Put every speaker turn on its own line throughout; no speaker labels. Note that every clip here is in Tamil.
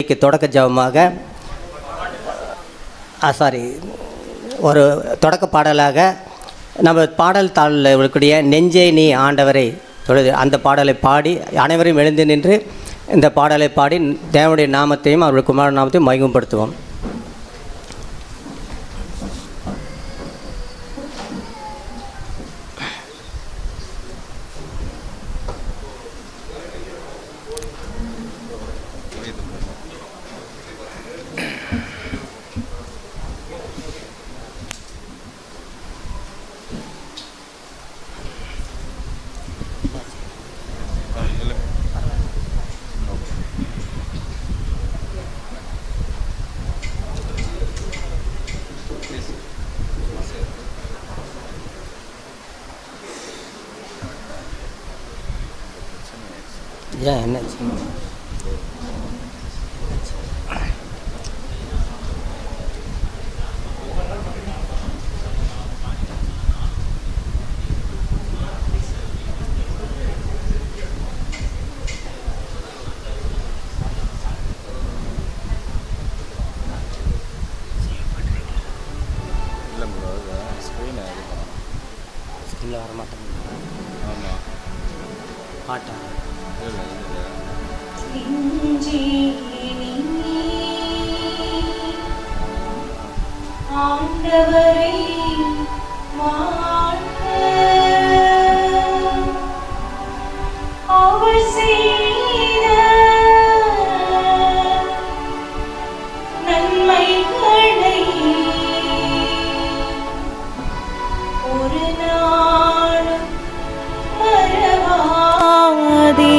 திருப்பலிக்கு தொடக்க ஜெபமாக ஒரு தொடக்க பாடலாக நம்ம பாடல் தாளில் இருக்கக்கூடிய நெஞ்சே நீ ஆண்டவரை தொழுது அந்த பாடலை பாடி அனைவரும் எழுந்து நின்று இந்த பாடலை பாடி தேவனுடைய நாமத்தையும் அவருடைய குமார நாமத்தையும் மகிமைப்படுத்துவோம். ஏன் என்னாச்சு? ஸ்கிரீனில் வர மாட்டேங்குது. ஆமாம் பாட்டா
ஆண்டவரை வாழ்க அவர் செய்த நன்மைகளை ஒரு நாளும் மறவாதே.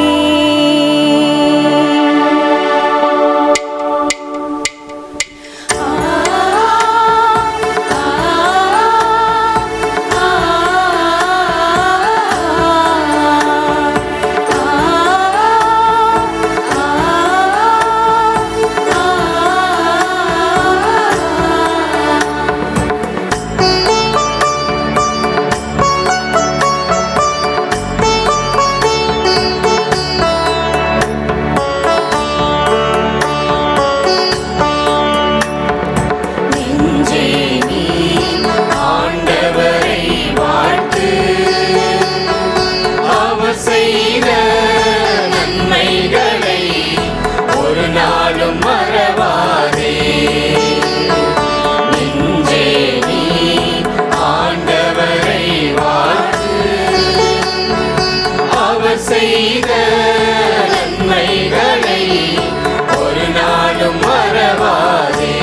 செய்த நன்மைகளை ஒரு நாளும் மறவாதே.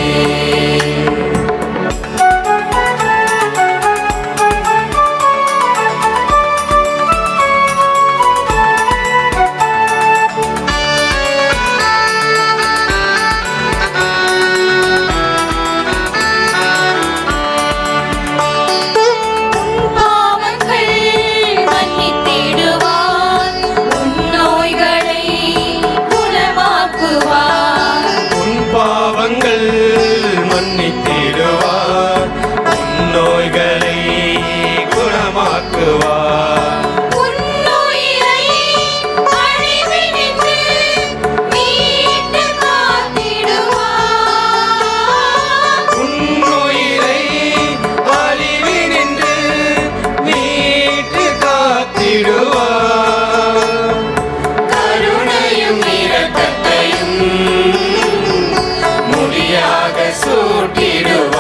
மன்னித்திடுவார், உன் நோய்களை குணமாக்குவார்.
உன்னுயிரை அழிவினின்று மீட்டு காத்திடுவார்.
உன்னுயிரை அழிவினின்று மீட்டு காத்திடுவார். கருணையும் இரக்கத்தையும் முடியாக சூட்டிடுவார்.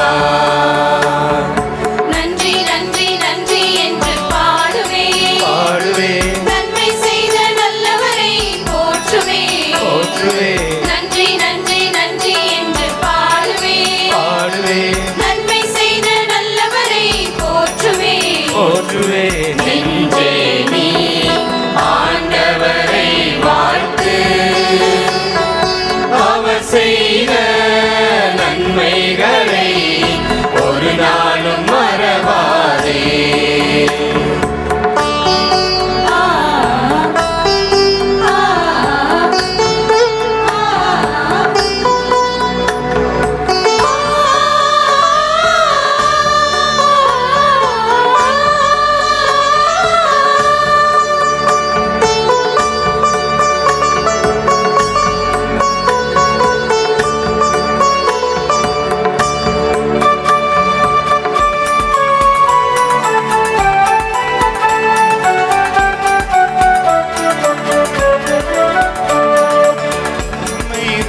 நன்றி நன்றி நன்றி என்று பாடுவேன், நன்மை செய்த நல்லவரை போற்றுவேன். நன்றி நன்றி நன்றி என்று பாடுவேன், நன்மை செய்த நல்லவரை போற்றுவேன்.
நெஞ்சே நீ ஆண்டவரை வாழ்த்து, அவர் செய்த நன்மைகளை ஒரு நாளும் மறவாதே.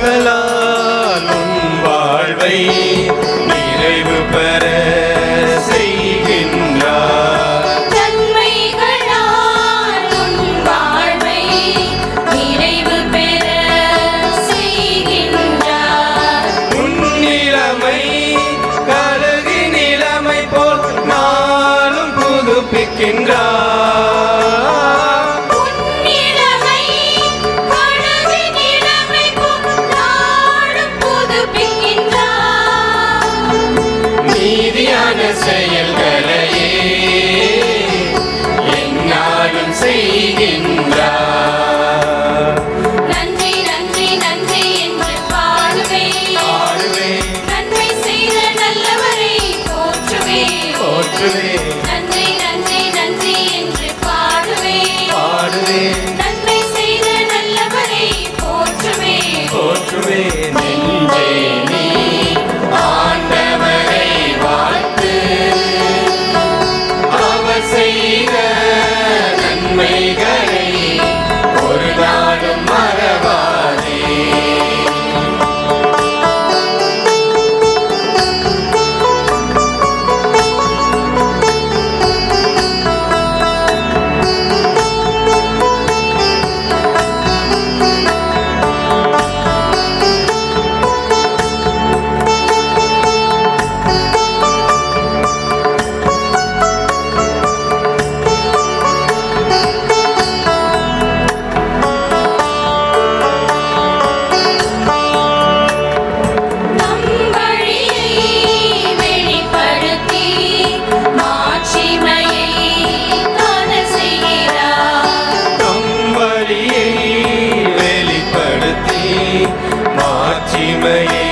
நன்மைகளால் உன் வாழ்வை நிறைவு பெற செய்கின்றார்.
நன்மைகளால் உன் வாழ்வை நிறைவு பெற செய்கின்றார்.
உன் நிலைமை கழுகி நிலைமை போல் நாளும் புதுப்பிக்கின்றார்.
உன்னிடமை கழுகு நிலைமை போல் நாளும் புதுப்பிக்கின்றார்.
நீதியான செயல்களையே எந்நாளும் செய்கின்றார்.
நன்றி நன்றி நன்றி என்று பாடுவேன்.
பாடுவேன்,
நன்மை செய்த நல்லவரை போற்றுவேன்.
போற்றுவேன்,
நன்றி நன்றி நன்றி என்று பாடுவேன்.
பாடுவேன்,
நன்மை செய்த நல்லவரை போற்றுவேன்.
போற்றுவேன்.
நெஞ்சே நீ ஆண்டவரை வாழ்த்து. அவர் செய்த நன்மைகளை ஒரு நாளும் மறவாதே.
நம் வழியை வெளிப்படுத்தி மாட்சிமையை காண செய்கிறார்.
நம் வழியை வெளிப்படுத்தி மாட்சிமையை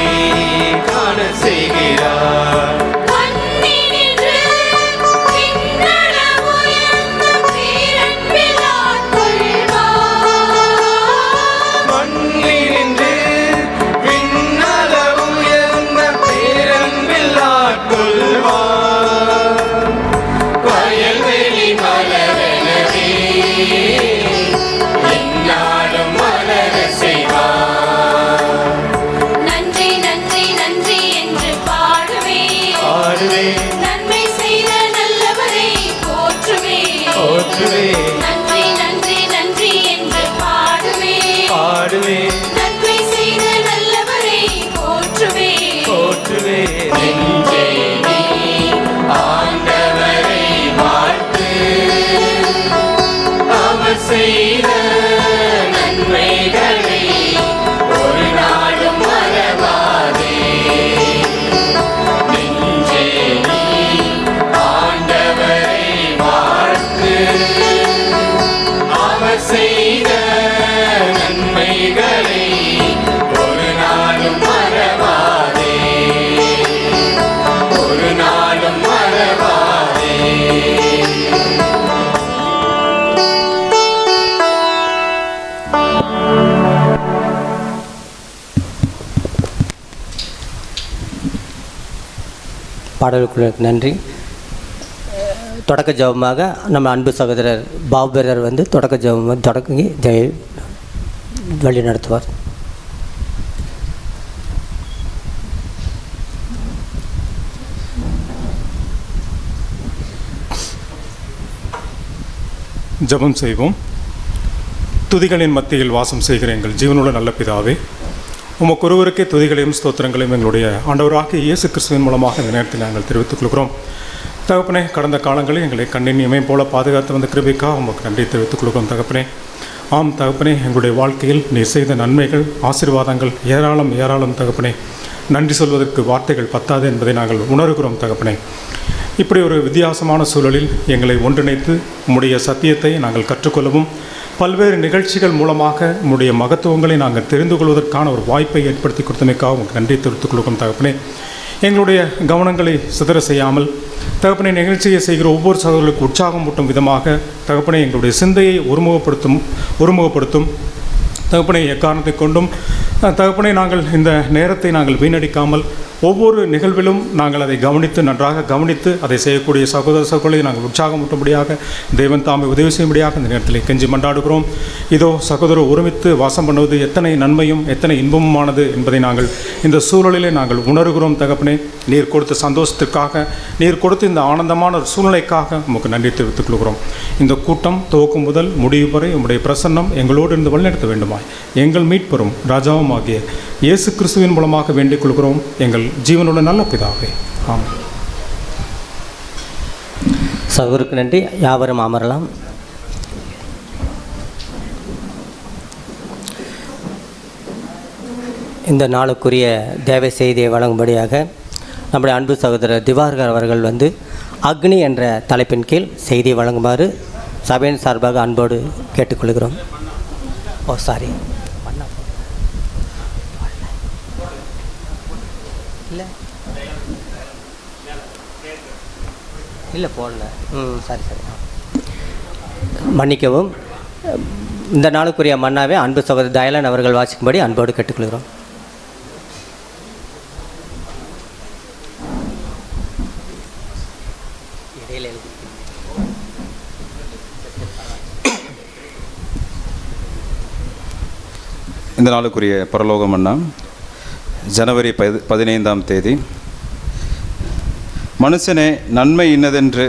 காண செய்கிறார்.
கண்ணினின்று விண்ணளவு உயர்ந்த பேரன்பில் ஆட்கொள்வார்.
மண்ணினின்று விண்ணளவு உயர்ந்த பேரன்பில் ஆட்கொள்வார்.
வயல்வெளி மலரெனவே எந்நாளும் மலர செய்வார்.
நன்றி நன்றி நன்றி என்று பாடுவேன்.
பாடுவேன்,
நன்மை செய்த நல்லவரை போற்றுவேன்.
போற்றுவேன்,
நன்றி நன்றி நன்றி என்று பாடுவேன்.
பாடுவேன்,
நன்மை செய்த நல்லவரை போற்றுவேன்.
போற்றுவேன்.
நெஞ்சே நீ ஆண்டவரை வாழ்த்து. அவர் செய்த நன்மைகளை ஒரு நாளும் மறவாதே. நெஞ்சே நீ ஆண்டவரை வாழ்த்து. அவர் செய்த நன்மைகளை ஒரு நாளும் மறவாதே. ஒரு நாளும் மறவாதே.
பாடலுக்குள்ள நன்றி. தொடக்க ஜெபமாக நம்ம அன்பு சகோதரர் பாபுரர் வந்து தொடக்க ஜெபம் தொடங்கி வழி நடத்துவார்.
ஜெபம் செய்வோம். துதிகளின் மத்தியில் வாசம் செய்கிற எங்கள் ஜீவனுள்ள நல்ல பிதாவே, உமக்கொருவருக்கே துதிகளையும் ஸ்தோத்திரங்களையும் எங்களுடைய ஆண்டவராகிய இயேசு கிறிஸ்துவின் மூலமாக இந்த நேரத்தில் நாங்கள் தெரிவித்துக் கொள்கிறோம். தகப்பனே, கடந்த காலங்களில் எங்களை கண்ணின் இமயம் போல பாதுகாத்து வந்த கிருபைக்காக உமக்கு நன்றி தெரிவித்துக் கொள்கிறோம். தகப்பனே, ஆம் தகப்பனே, எங்களுடைய வாழ்க்கையில் நீர் செய்த நன்மைகள் ஆசீர்வாதங்கள் ஏராளம் ஏராளம் தகப்பனே. நன்றி சொல்வதற்கு வார்த்தைகள் பத்தாது என்பதை நாங்கள் உணர்கிறோம் தகப்பனே. இப்படி ஒரு வித்தியாசமான சூழலில் எங்களை ஒன்றிணைத்து உம்முடைய சத்தியத்தை நாங்கள் கற்றுக்கொள்ளவும் பல்வேறு நிகழ்ச்சிகள் மூலமாக உம்முடைய மகத்துவங்களை நாங்கள் தெரிந்து கொள்வதற்கான ஒரு வாய்ப்பை ஏற்படுத்தி கொடுத்தமைக்காக உங்களுக்கு நன்றி தெரிவித்துக் கொள்கிறோம் தகப்பனே. எங்களுடைய கவனங்களை சிதற செய்யாமல் தகப்பனை நிகழ்ச்சியை செய்கிற ஒவ்வொரு சகோதரர்களுக்கு உற்சாகம் ஊட்டும் விதமாக தகப்பனை எங்களுடைய சிந்தையை ஒருமுகப்படுத்தும் தகப்பனை எக்காரணத்தை கொண்டும் தகப்பனை நாங்கள் இந்த நேரத்தை நாங்கள் வீணடிக்காமல் ஒவ்வொரு நிகழ்விலும் நாங்கள் அதை கவனித்து நன்றாக கவனித்து அதை செய்யக்கூடிய சகோதர சகோதரிகளை நாங்கள் உற்சாகமூட்டும்படியாக தேவன் தாமே உதவி செய்யும்படியாக இந்த நேரத்தில் கெஞ்சி மன்றாடுகிறோம். இதோ சகோதரர் ஒருமித்து வாசம் பண்ணுவது எத்தனை நன்மையும் எத்தனை இன்பமுமானது என்பதை நாங்கள் இந்த சூழலிலே நாங்கள் உணர்கிறோம். தகப்பனே, நீர் கொடுத்த சந்தோஷத்திற்காக, நீர் கொடுத்த இந்த ஆனந்தமான ஒரு சூழ்நிலைக்காக உமக்கு நன்றி தெரிவித்துக் கொள்கிறோம். இந்த கூட்டம் துவக்கும் முதல் முடிவு வரை உம்முடைய பிரசன்னம் எங்களோடு இருந்து வழிநடத்த வேண்டுமாய் எங்கள் மீட்பெறும் ராஜாவும் ஆகிய இயேசு கிறிஸ்துவின் மூலமாக வேண்டிக் கொள்கிறோம் எங்கள் ஜீவனுள்ள நல்ல பிதாவே. ஆமென்.
சகோதரருக்கு நன்றி. யாவரும் அமரலாம். இந்த நாளுக்குரிய தேவ செய்தியை வழங்கும்படியாக நம்முடைய அன்பு சகோதரர் திவாகர் அவர்கள் அக்னி என்ற தலைப்பின் கீழ் செய்தியை வழங்குமாறு சபையின் சார்பாக அன்போடு கேட்டுக்கொள்கிறோம். சாரி இல்லை போடல. சரி மன்னிக்கவும். இந்த நாளுக்குரிய மன்னாவே அன்பு சகோதரர் தயலன் அவர்கள் வாசிக்கும்படி அன்போடு கேட்டுக்கொள்கிறோம்.
இந்த நாளுக்குரிய பரலோக மன்னா ஜனவரி 15ஆம் தேதி. மனுஷனே, நன்மை இன்னதென்று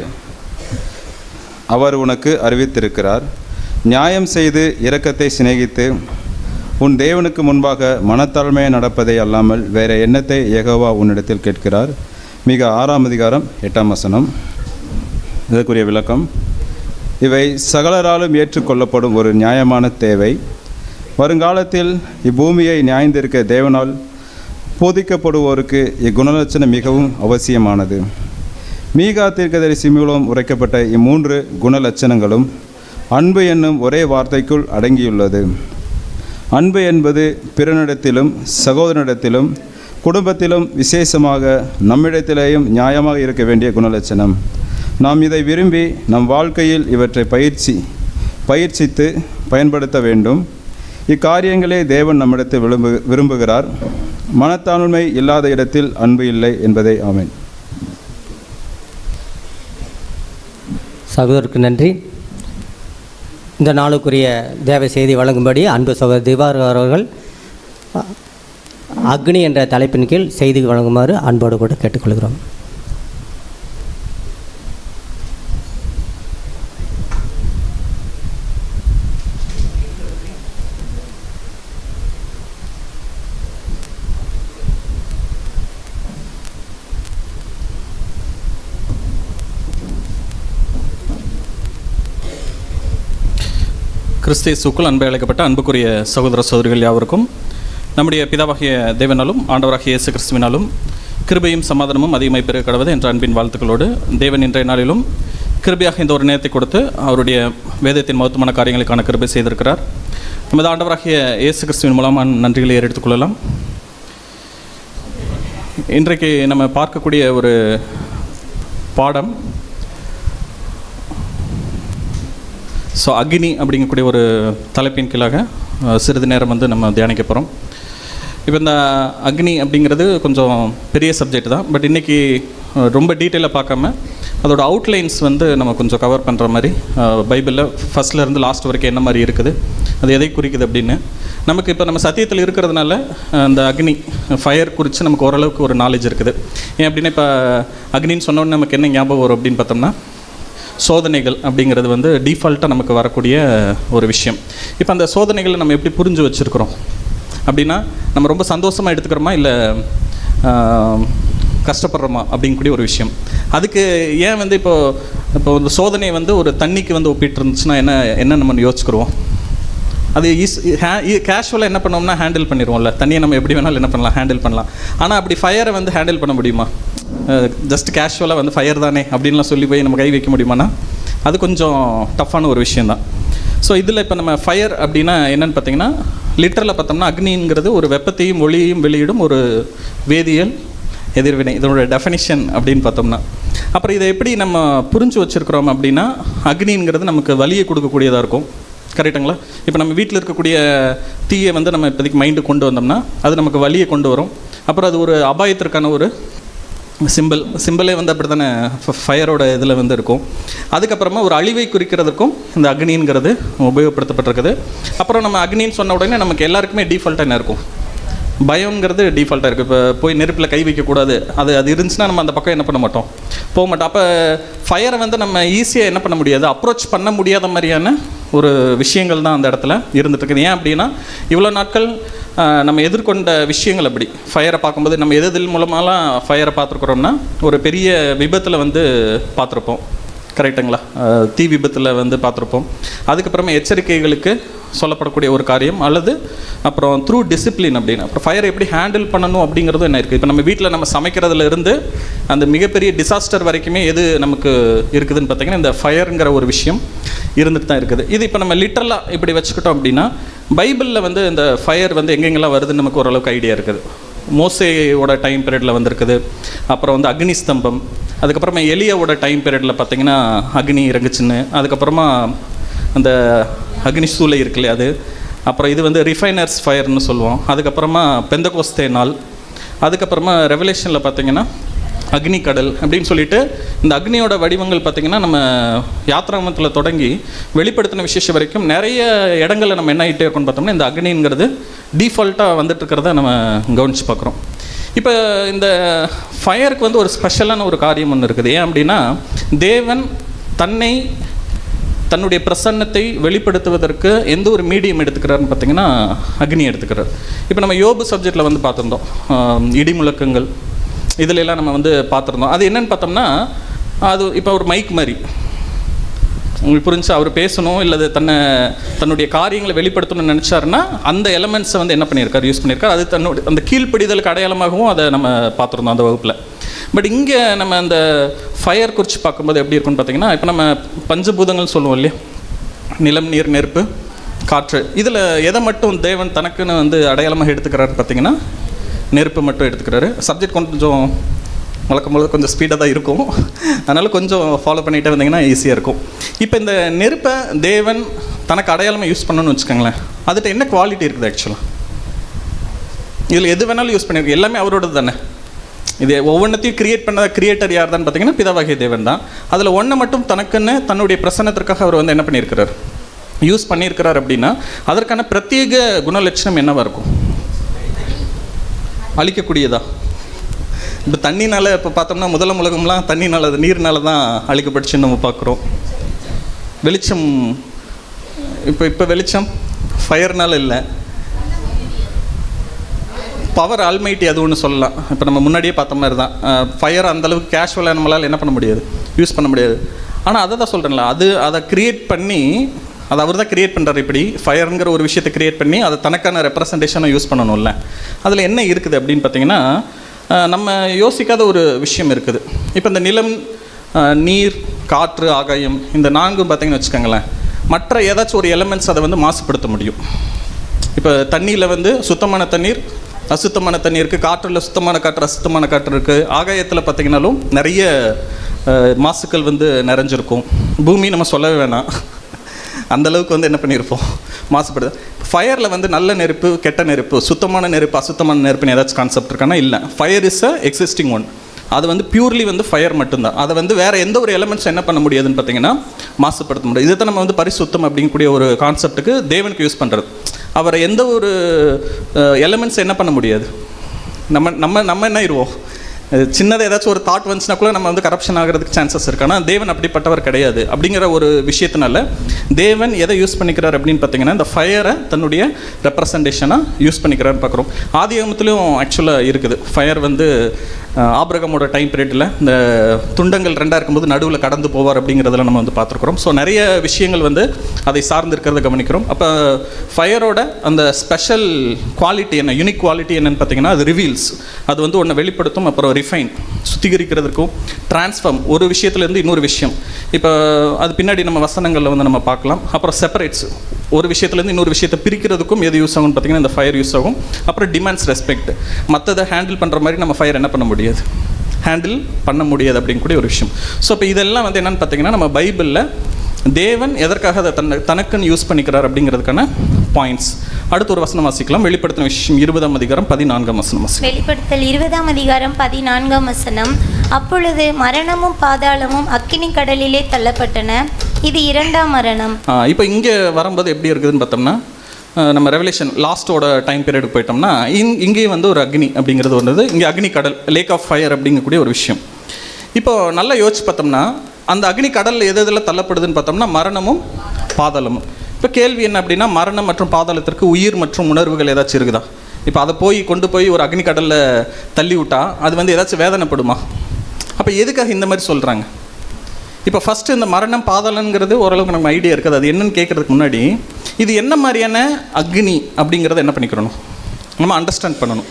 அவர் உனக்கு அறிவித்திருக்கிறார். நியாயம் செய்து இரக்கத்தை சிநேகித்து உன் தேவனுக்கு முன்பாக மனத்தாழ்மையை நடப்பதை அல்லாமல் வேறு எண்ணத்தை யெகோவா உன்னிடத்தில் கேட்கிறார். மிக 6ஆம் அதிகாரம் 8ஆம் வசனம். இதற்குரிய விளக்கம்: இவை சகலராலும் ஏற்றுக்கொள்ளப்படும் ஒரு நியாயமான தேவை. வருங்காலத்தில் இப்பூமியை நியாயந்திருக்க தேவனால் போதிக்கப்படுவோருக்கு இக்குணலட்சணம் மிகவும் அவசியமானது. மீகா தீர்க்கதரிசி மூலம் உரைக்கப்பட்ட இம்மூன்று குணலட்சணங்களும் அன்பு என்னும் ஒரே வார்த்தைக்குள் அடங்கியுள்ளது. அன்பு என்பது பிறனிடத்திலும் சகோதரனிடத்திலும் குடும்பத்திலும் விசேஷமாக நம்மிடத்திலேயும் நியாயமாக இருக்க வேண்டிய குணலட்சணம். நாம் இதை விரும்பி நம் வாழ்க்கையில் இவற்றை பயிற்சித்து பயன்படுத்த வேண்டும். இக்காரியங்களே தேவன் நம்மிடத்தில் விரும்புகிறார். மனத்தாழ்மை இல்லாத இடத்தில் அன்பு இல்லை என்பதை. ஆமென்.
சகோதரருக்கு நன்றி. இந்த நாளுக்குரிய தேவ செய்தி வழங்கும்படி அன்பு சகோதரர் திவாகர் அவர்கள் அக்னி என்ற தலைப்பின் கீழ் செய்தி வழங்குமாறு அன்போடு கூட கேட்டுக்கொள்கிறோம்.
கிறிஸ்தேசுக்குள் அன்பை அழைக்கப்பட்ட அன்புக்குரிய சகோதர சகோதரிகள் யாவருக்கும் நம்முடைய பிதாவாகிய தேவனாலும் ஆண்டவராகிய இயேசு கிறிஸ்துவினாலும் கிருபையும் சமாதானமும் அதிகமாக பெருக கடவுது என்ற அன்பின் வாழ்த்துக்களோடு தேவன் இன்றைய நாளிலும் கிருபையாக இந்த ஒரு நேரத்தை கொடுத்து அவருடைய வேதத்தின் மகத்துவமான காரியங்களுக்கான கிருபை செய்திருக்கிறார். நமது ஆண்டவராகிய இயேசு கிறிஸ்துவின் மூலமாக நன்றிகளை ஏறெடுத்துக்கொள்ளலாம். இன்றைக்கு நம்ம பார்க்கக்கூடிய ஒரு பாடம் அக்னி அப்படிங்கக்கூடிய ஒரு தலைப்பின் கீழாக சிறிது நேரம் நம்ம தியானிக்க போகிறோம். இப்போ இந்த அக்னி அப்படிங்கிறது கொஞ்சம் பெரிய சப்ஜெக்ட் தான். பட் இன்றைக்கி ரொம்ப டீட்டெயிலாக பார்க்காம அதோட அவுட்லைன்ஸ் நம்ம கொஞ்சம் கவர் பண்ணுற மாதிரி பைபிளில் ஃபஸ்ட்லேருந்து லாஸ்ட் வரைக்கும் என்ன மாதிரி இருக்குது, அது எதை குறிக்குது அப்படின்னு நமக்கு இப்போ நம்ம சத்தியத்தில் இருக்கிறதுனால அந்த அக்னி ஃபயர் குறித்து நமக்கு ஓரளவுக்கு ஒரு நாலேஜ் இருக்குது. ஏன் அப்படின்னா இப்போ அக்னின்னு சொன்னோன்னே நமக்கு என்ன ஞாபகம் வரும் அப்படின்னு பார்த்தோம்னா சோதனைகள் அப்படிங்கிறது டிஃபால்ட்டாக நமக்கு வரக்கூடிய ஒரு விஷயம். இப்போ அந்த சோதனைகளை நம்ம எப்படி புரிஞ்சு வச்சுருக்கிறோம் அப்படின்னா நம்ம ரொம்ப சந்தோஷமாக எடுத்துக்கிறோமா இல்லை கஷ்டப்படுறோமா அப்படிங்கக்கூடிய ஒரு விஷயம். அதுக்கு ஏன் இப்போ ஒரு சோதனை ஒரு தண்ணிக்கு ஒப்பிட்டு இருந்துச்சுன்னா என்ன நம்ம யோசிச்சுக்கிறோம். அது கேஷுவலாக என்ன பண்ணோம்னா ஹேண்டில் பண்ணிடுவோம்ல. தண்ணியை நம்ம எப்படி வேணாலும் என்ன பண்ணலாம், ஹேண்டில் பண்ணலாம். ஆனால் அப்படி ஃபயரை ஹேண்டில் பண்ண முடியுமா? ஜஸ்ட் கேஷுவலாக ஃபயர் தானே அப்படின்லாம் சொல்லி போய் நம்ம கை வைக்க முடியுமானா அது கொஞ்சம் டஃப்பான ஒரு விஷயந்தான். ஸோ இதில் இப்போ நம்ம ஃபயர் அப்படின்னா என்னென்னு பார்த்தீங்கன்னா லிட்டரில் பார்த்தோம்னா அக்னிங்கிறது ஒரு வெப்பத்தையும் ஒளியையும் வெளியிடும் ஒரு வேதியியல் எதிர்வினை. இதனோட டெஃபினிஷன் அப்படின்னு பார்த்தோம்னா அப்புறம் இதை எப்படி நம்ம புரிஞ்சு வச்சுருக்கிறோம் அப்படின்னா அக்னிங்கிறது நமக்கு வலியை கொடுக்கக்கூடியதாக இருக்கும். கரெக்டுங்களா? இப்போ நம்ம வீட்டில் இருக்கக்கூடிய தீயை நம்ம இப்போதைக்கு மைண்டு கொண்டு வந்தோம்னா அது நமக்கு வலியை கொண்டு வரும். அப்புறம் அது ஒரு அபாயத்திற்கான ஒரு சிம்பிளே வந்து அப்படி தானே ஃபயரோட இதில் வந்து இருக்கும். அதுக்கப்புறமா ஒரு அழிவை குறிக்கிறதுக்கும் இந்த அக்னிங்கிறது உபயோகப்படுத்தப்பட்டிருக்குது. அப்புறம் நம்ம அக்னின்னு சொன்ன உடனே நமக்கு எல்லாருக்குமே டிஃபால்ட்டாக என்ன இருக்கும், பயங்கிறது டிஃபால்ட்டாக இருக்குது. இப்போ போய் நெருப்பில் கை வைக்கக்கூடாது, அது இருந்துச்சுன்னா நம்ம அந்த பக்கம் என்ன பண்ண மாட்டோம், போக மாட்டோம். அப்போ ஃபயரை வந்து நம்ம ஈஸியாக என்ன பண்ண முடியாது, அப்ரோச் பண்ண முடியாத மாதிரியான ஒரு விஷயங்கள் தான் அந்த இடத்துல இருந்துகிட்ருக்குது. ஏன் அப்படின்னா இவ்வளோ நாட்கள் நம்ம எதிர்கொண்ட விஷயங்கள் அப்படி ஃபயரை பார்க்கும்போது நம்ம எதில் மூலமாலாம் ஃபயரை பார்த்துருக்குறோம்னா ஒரு பெரிய விபத்தில் வந்து பார்த்துருப்போம், கரெக்டுங்களா? தீ விபத்தில் வந்து பார்த்துருப்போம். அதுக்கப்புறமா எச்சரிக்கைகளுக்கு சொல்லப்படக்கூடிய ஒரு காரியம், அல்லது அப்புறம் த்ரூ டிசிப்ளின் அப்படின்னு அப்புறம் ஃபயரை எப்படி ஹேண்டில் பண்ணணும் அப்படிங்கிறதும் என்ன இருக்குது. இப்போ நம்ம வீட்டில் நம்ம சமைக்கிறதுல இருந்து அந்த மிகப்பெரிய டிசாஸ்டர் வரைக்குமே எது நமக்கு இருக்குதுன்னு பார்த்தீங்கன்னா இந்த ஃபயருங்கிற ஒரு விஷயம் இருந்துட்டு தான் இருக்குது. இது இப்போ நம்ம லிட்டரலாக இப்படி வச்சுக்கிட்டோம் அப்படின்னா பைபிளில் வந்து இந்த ஃபயர் வந்து எங்கெங்கெல்லாம் வருதுன்னு நமக்கு ஓரளவுக்கு ஐடியா இருக்குது. மோசேயோட டைம் பீரியடில் வந்திருக்குது. அப்புறம் வந்து அக்னி ஸ்தம்பம், அதுக்கப்புறமா எலியாவோட டைம் பீரியடில் பார்த்திங்கன்னா அக்னி இறங்குச்சுன்னு, அதுக்கப்புறமா அந்த அக்னி சூளை இருக்கு இல்லையா அது, அப்புறம் இது வந்து ரிஃபைனர்ஸ் ஃபயர்னு சொல்லுவோம். அதுக்கப்புறமா பெந்தகோஸ்தே நாள், அதுக்கப்புறமா ரெவலேஷனில் பார்த்திங்கன்னா அக்னி கடல் அப்படின்னு சொல்லிட்டு இந்த அக்னியோட வடிவங்கள் பார்த்திங்கன்னா நம்ம யாத்ராமத்தில் தொடங்கி வெளிப்படுத்தின விசேஷம் வரைக்கும் நிறைய இடங்களில் நம்ம என்ன ஆகிட்டே இருக்கோம்னு பார்த்தோம்னா இந்த அக்னிங்கிறது டிஃபால்ட்டாக வந்துட்டு இருக்கிறத நம்ம கவனித்து பார்க்குறோம். இப்போ இந்த ஃபயருக்கு வந்து ஒரு ஸ்பெஷலான ஒரு காரியம் ஒன்று இருக்குது. ஏன் அப்படின்னா தேவன் தன்னுடைய பிரசன்னத்தை வெளிப்படுத்துவதற்கு எந்த ஒரு மீடியம் எடுத்துக்கிறாருன்னு பார்த்தீங்கன்னா அக்னி எடுத்துக்கிறார். இப்போ நம்ம யோபு சப்ஜெக்டில் வந்து பார்த்துருந்தோம், இடி முழக்கங்கள் இதில் எல்லாம் நம்ம வந்து பார்த்துருந்தோம். அது என்னென்னு பார்த்தோம்னா அது இப்போ ஒரு மைக் மாதிரி உங்களுக்கு புரிஞ்சு அவர் பேசணும் இல்லை தன்னுடைய காரியங்களை வெளிப்படுத்தணும்னு நினச்சாருன்னா அந்த எலமெண்ட்ஸை வந்து என்ன பண்ணியிருக்காரு, யூஸ் பண்ணியிருக்காரு. அது தன்னுடைய அந்த கீழ்ப்படிதலுக்கு அடையாளமாகவும் அதை நம்ம பார்த்துருந்தோம் அந்த வகுப்பில். பட் இங்கே நம்ம அந்த ஃபயர் குறித்து பார்க்கும்போது எப்படி இருக்குன்னு பார்த்தீங்கன்னா இப்போ நம்ம பஞ்சபூதங்கள் சொல்லுவோம் இல்லையா, நிலம், நீர், நெருப்பு, காற்று. இதில் எதை மட்டும் தேவன் தனக்குன்னு வந்து அடையாளமாக எடுத்துக்கிறாருன்னு பார்த்தீங்கன்னா நெருப்பு மட்டும் எடுத்துக்கிறாரு. சப்ஜெக்ட் கொஞ்சம் வழக்கம்போது கொஞ்சம் ஸ்பீடாக தான் இருக்கும், அதனால் கொஞ்சம் ஃபாலோ பண்ணிகிட்டே வந்தீங்கன்னா ஈஸியாக இருக்கும். இப்போ இந்த நெருப்பை தேவன் தனக்கு அடையாளமாக யூஸ் பண்ணணும்னு வச்சுக்கோங்களேன், அதுகிட்ட என்ன குவாலிட்டி இருக்குது ஆக்சுவலாக? இதில் எது வேணாலும் யூஸ் பண்ணியிருக்கு, எல்லாமே அவரோடது தானே. இது ஒவ்வொன்றத்தையும் கிரியேட் பண்ண கிரியேட்டர் யார் தான் பார்த்தீங்கன்னா பிதாவாகிய தேவன் தான். அதில் ஒன்றை மட்டும் தனக்குன்னு தன்னுடைய பிரசன்னத்திற்காக அவர் வந்து என்ன பண்ணியிருக்கிறார், யூஸ் பண்ணியிருக்கிறார். அப்படின்னா அதற்கான பிரத்யேக குணலட்சணம் என்னவாக இருக்கும்? அழிக்கக்கூடியதா? இப்போ தண்ணினால் இப்போ பார்த்தோம்னா முதல் உலகம்லாம் தண்ணினால் அது நீர்னால தான் அழிக்கப்பட்டுச்சுன்னு நம்ம பார்க்குறோம். வெளிச்சம் இப்போ வெளிச்சம் ஃபயர்னால இல்லை, பவர் ஆல்மைட்டி அது ஒன்று சொல்லலாம். இப்போ நம்ம முன்னாடியே பார்த்த மாதிரி தான் ஃபயர் அந்தளவுக்கு கேஷுவலாக நம்மளால் என்ன பண்ண முடியாது, யூஸ் பண்ண முடியாது. ஆனால் அதை தான் சொல்கிறேன்ல, அதை க்ரியேட் பண்ணி அதை அவர் தான் க்ரியேட் பண்ணுறாரு. இப்படி ஃபயருங்கிற ஒரு விஷயத்தை க்ரியேட் பண்ணி அதை தனக்கான ரெப்ரசன்டேஷனை யூஸ் பண்ணணும்ல. அதில் என்ன இருக்குது அப்படின்னு பார்த்தீங்கன்னா நம்ம யோசிக்காத ஒரு விஷயம் இருக்குது. இப்போ இந்த நிலம், நீர், காற்று, ஆகாயம் இந்த நான்கும் பார்த்தீங்கன்னு வச்சுக்கோங்களேன், மற்ற ஏதாச்சும் ஒரு எலமெண்ட்ஸ் அதை வந்து மாசுபடுத்த முடியும். இப்போ தண்ணியில் வந்து சுத்தமான தண்ணீர், அசுத்தமான தண்ணி இருக்குது, காற்றில் சுத்தமான காற்று, அசுத்தமான காற்று இருக்குது, ஆகாயத்தில் பார்த்திங்கனாலும் நிறைய மாசுக்கள் வந்து நிறைஞ்சிருக்கும். பூமி நம்ம சொல்லவே வேணாம், அந்தளவுக்கு வந்து என்ன பண்ணியிருப்போம், மாசுபடுது. ஃபயரில் வந்து நல்ல நெருப்பு, கெட்ட நெருப்பு, சுத்தமான நெருப்பு, அசுத்தமான நெருப்புன்னு ஏதாச்சும் கான்செப்ட் இருக்கானா? இல்லை. Fire is a existing one. அது வந்து பியூர்லி வந்து ஃபயர் மட்டும்தான். அதை வந்து வேறு எந்த ஒரு எலமெண்ட்ஸ் என்ன பண்ண முடியாதுன்னு பார்த்தீங்கன்னா மாசுபடுத்த முடியாது. இதை தான் நம்ம வந்து பரிசுத்தம் அப்படிங்கக்கூடிய ஒரு கான்செப்ட்டுக்கு தேவனுக்கு யூஸ் பண்ணுறது. அவரை எந்த ஒரு எலமெண்ட்ஸ் என்ன பண்ண முடியாது, நம்ம என்ன ஆயிடுவோம், சின்னதாக ஏதாச்சும் ஒரு தாட் வந்துச்சுனா கூட நம்ம வந்து கரப்ஷன் ஆகிறதுக்கு சான்சஸ் இருக்குது. ஆனால் தேவன் அப்படிப்பட்டவர் கிடையாது. அப்படிங்கிற ஒரு விஷயத்தினால தேவன் எதை யூஸ் பண்ணிக்கிறார் அப்படின்னு பார்த்தீங்கன்னா இந்த ஃபயரை தன்னுடைய ரெப்ரசன்டேஷனாக யூஸ் பண்ணிக்கிறான்னு பார்க்குறோம். ஆதியாகமத்திலையும் ஆக்சுவலாக இருக்குது. ஃபயர் வந்து ஆபிரகாமோட டைம் பீரியடில் இந்த துண்டங்கள் ரெண்டாக இருக்கும்போது நடுவில் கடந்து போவார் அப்படிங்கிறதுல நம்ம வந்து பார்த்துருக்குறோம். ஸோ நிறைய விஷயங்கள் வந்து அதை சார்ந்து இருக்கிறத கவனிக்கிறோம். அப்போ ஃபயரோட அந்த ஸ்பெஷல் குவாலிட்டி என்ன, யூனிக் குவாலிட்டி என்னன்னு பார்த்தீங்கன்னா அது ரிவீல்ஸ். அது வந்து ஒன்று வெளிப்படுத்தும். அப்புறம் ரிஃபைன், சுத்திகரிக்கிறதுக்கும் டிரான்ஸ்ஃபார்ம், ஒரு விஷயத்துலேருந்து இன்னொரு விஷயம். இப்போ அது பின்னாடி நம்ம வசனங்களில் வந்து நம்ம பார்க்கலாம். அப்புறம் செப்பரேட்ஸ், ஒரு விஷயத்துலேருந்து இன்னொரு விஷயத்தை பிரிக்கிறதுக்கும் எது யூஸ் ஆகும்னு பார்த்தீங்கன்னா இந்த ஃபயர் யூஸ் ஆகும். அப்புறம் டிமாண்ட்ஸ் ரெஸ்பெக்ட், மற்றதை ஹேண்டில் பண்ணுற மாதிரி நம்ம ஃபயர் என்ன பண்ண முடியாது, ஹேண்டில் பண்ண முடியாது அப்படிங்கக்கூடிய ஒரு விஷயம். ஸோ இப்போ இதெல்லாம் வந்து என்னென்னு பார்த்தீங்கன்னா நம்ம பைபிளில் தேவன் எதற்காக அதை தனக்குன்னு யூஸ் பண்ணிக்கிறார் அப்படிங்கிறதுக்கான பாயிண்ட்ஸ். அடுத்து ஒரு வசனம் வாசிக்கலாம். வெளிப்படுத்தின விஷயம் 20:14
வெளிப்படுத்தல் 20:14 அப்பொழுது மரணமும் பாதாளமும் அக்கினி கடலிலே தள்ளப்பட்டன. இது 2ஆம் மரணம்.
இப்போ இங்கே வரும்போது எப்படி இருக்குதுன்னு பார்த்தோம்னா, நம்ம ரெவலேஷன் லாஸ்ட்டோட டைம் பீரியடுக்கு போயிட்டோம்னா இங்கேயும் வந்து ஒரு அக்னி அப்படிங்கிறது வந்தது. இங்கே அக்னி கடல், லேக் ஆஃப் ஃபயர் அப்படிங்கக்கூடிய ஒரு விஷயம். இப்போ நல்லா யோசிச்சு பார்த்தோம்னா, அந்த அக்னி கடலில் எது எதில் தள்ளப்படுதுன்னு பார்த்தோம்னா மரணமும் பாதாளமும். இப்போ கேள்வி என்ன அப்படின்னா, மரணம் மற்றும் பாதாளத்திற்கு உயிர் மற்றும் உணர்வுகள் ஏதாச்சும் இருக்குதா? இப்போ அதை கொண்டு போய் ஒரு அக்னி கடலில் தள்ளி விட்டா அது வந்து ஏதாச்சும் வேதனைப்படுமா? அப்போ எதுக்காக இந்த மாதிரி சொல்கிறாங்க? இப்போ ஃபஸ்ட்டு இந்த மரணம் பாதாளங்கிறது ஓரளவுக்கு நம்ம ஐடியா இருக்குது. அது என்னன்னு கேட்குறதுக்கு முன்னாடி இது என்ன மாதிரியான அக்னி அப்படிங்கிறத என்ன பண்ணிக்கிறணும், நம்ம அண்டர்ஸ்டாண்ட் பண்ணணும்.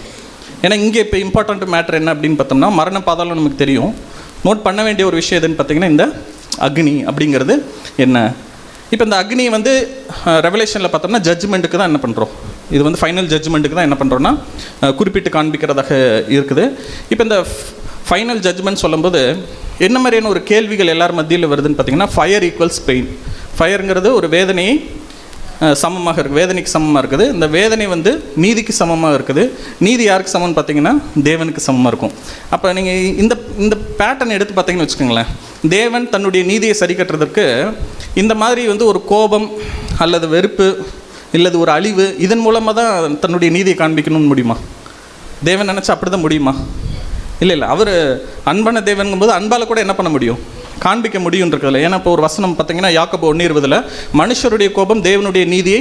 ஏன்னா இங்கே இப்போ இம்பார்ட்டண்ட் மேட்டர் என்ன அப்படின்னு பார்த்தோம்னா, மரணம் பாதாளம் நமக்கு தெரியும். நோட் பண்ண வேண்டிய ஒரு விஷயம் எதுன்னு பார்த்தீங்கன்னா, இந்த அக்னி அப்படிங்கிறது என்ன. இப்போ இந்த அக்னி வந்து ரெவலேஷனில் பார்த்தோம்னா ஜட்ஜ்மெண்ட்டுக்கு தான் என்ன பண்ணுறோம், இது வந்து ஃபைனல் ஜட்ஜ்மெண்ட்டுக்கு தான் என்ன பண்ணுறோன்னா குறிப்பிட்டு காண்பிக்கிறதாக இருக்குது. இப்போ இந்த ஃபைனல் ஜட்ஜ்மெண்ட் சொல்லும்போது என்ன மாதிரியான ஒரு கேள்விகள் எல்லார் மத்தியில் வருதுன்னு பார்த்தீங்கன்னா, ஃபயர் ஈக்குவல்ஸ் பெயின். ஃபயருங்கிறது ஒரு வேதனையை சமமாக இருக்குது, வேதனைக்கு சமமாக இருக்குது. இந்த வேதனை வந்து நீதிக்கு சமமாக இருக்குது. நீதி யாருக்கு சமம்னு பார்த்தீங்கன்னா தேவனுக்கு சமமாக இருக்கும். அப்போ நீங்கள் இந்த பேட்டர்ன் எடுத்து பார்த்தீங்கன்னு வச்சுக்கோங்களேன், தேவன் தன்னுடைய நீதியை சரி கட்டுறதுக்கு இந்த மாதிரி வந்து ஒரு கோபம் அல்லது வெறுப்பு இல்லது ஒரு அழிவு இதன் மூலமாக தான் தன்னுடைய நீதியை காண்பிக்கணும்னு முடியுமா? தேவன் நினச்சா அப்படி தான் முடியுமா? இல்லை. அவர் அன்பான தேவனுங்கும்போது அன்பால் கூட என்ன பண்ண முடியும், காண்பிக்க முடியுன்றதில்ல. ஏன்னா இப்போ ஒரு வசனம் பார்த்தீங்கன்னா யாக்கோபு 1:20 மனுஷருடைய கோபம் தேவனுடைய நீதியை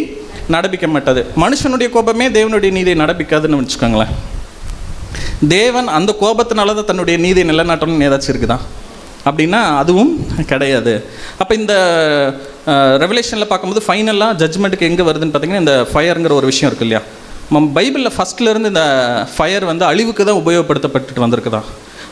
நடப்பிக்க மாட்டாது. மனுஷனுடைய கோபமே தேவனுடைய நீதியை நடப்பிக்காதுன்னு வச்சுக்கோங்களேன். தேவன் அந்த கோபத்தினால தான் தன்னுடைய நீதியை நிலைநாட்டணும்னு ஏதாச்சும் இருக்குதா அப்படின்னா அதுவும் கிடையாது. அப்போ இந்த ரெவலேஷனில் பார்க்கும்போது ஃபைனலாக ஜட்ஜ்மெண்ட்டுக்கு எங்கே வருதுன்னு பார்த்தீங்கன்னா, இந்த ஃபயருங்கிற ஒரு விஷயம் இருக்கு இல்லையா. பைபிளில் ஃபஸ்ட்லேருந்து இந்த ஃபயர் வந்து அழிவுக்கு தான் உபயோகப்படுத்தப்பட்டு வந்திருக்குதா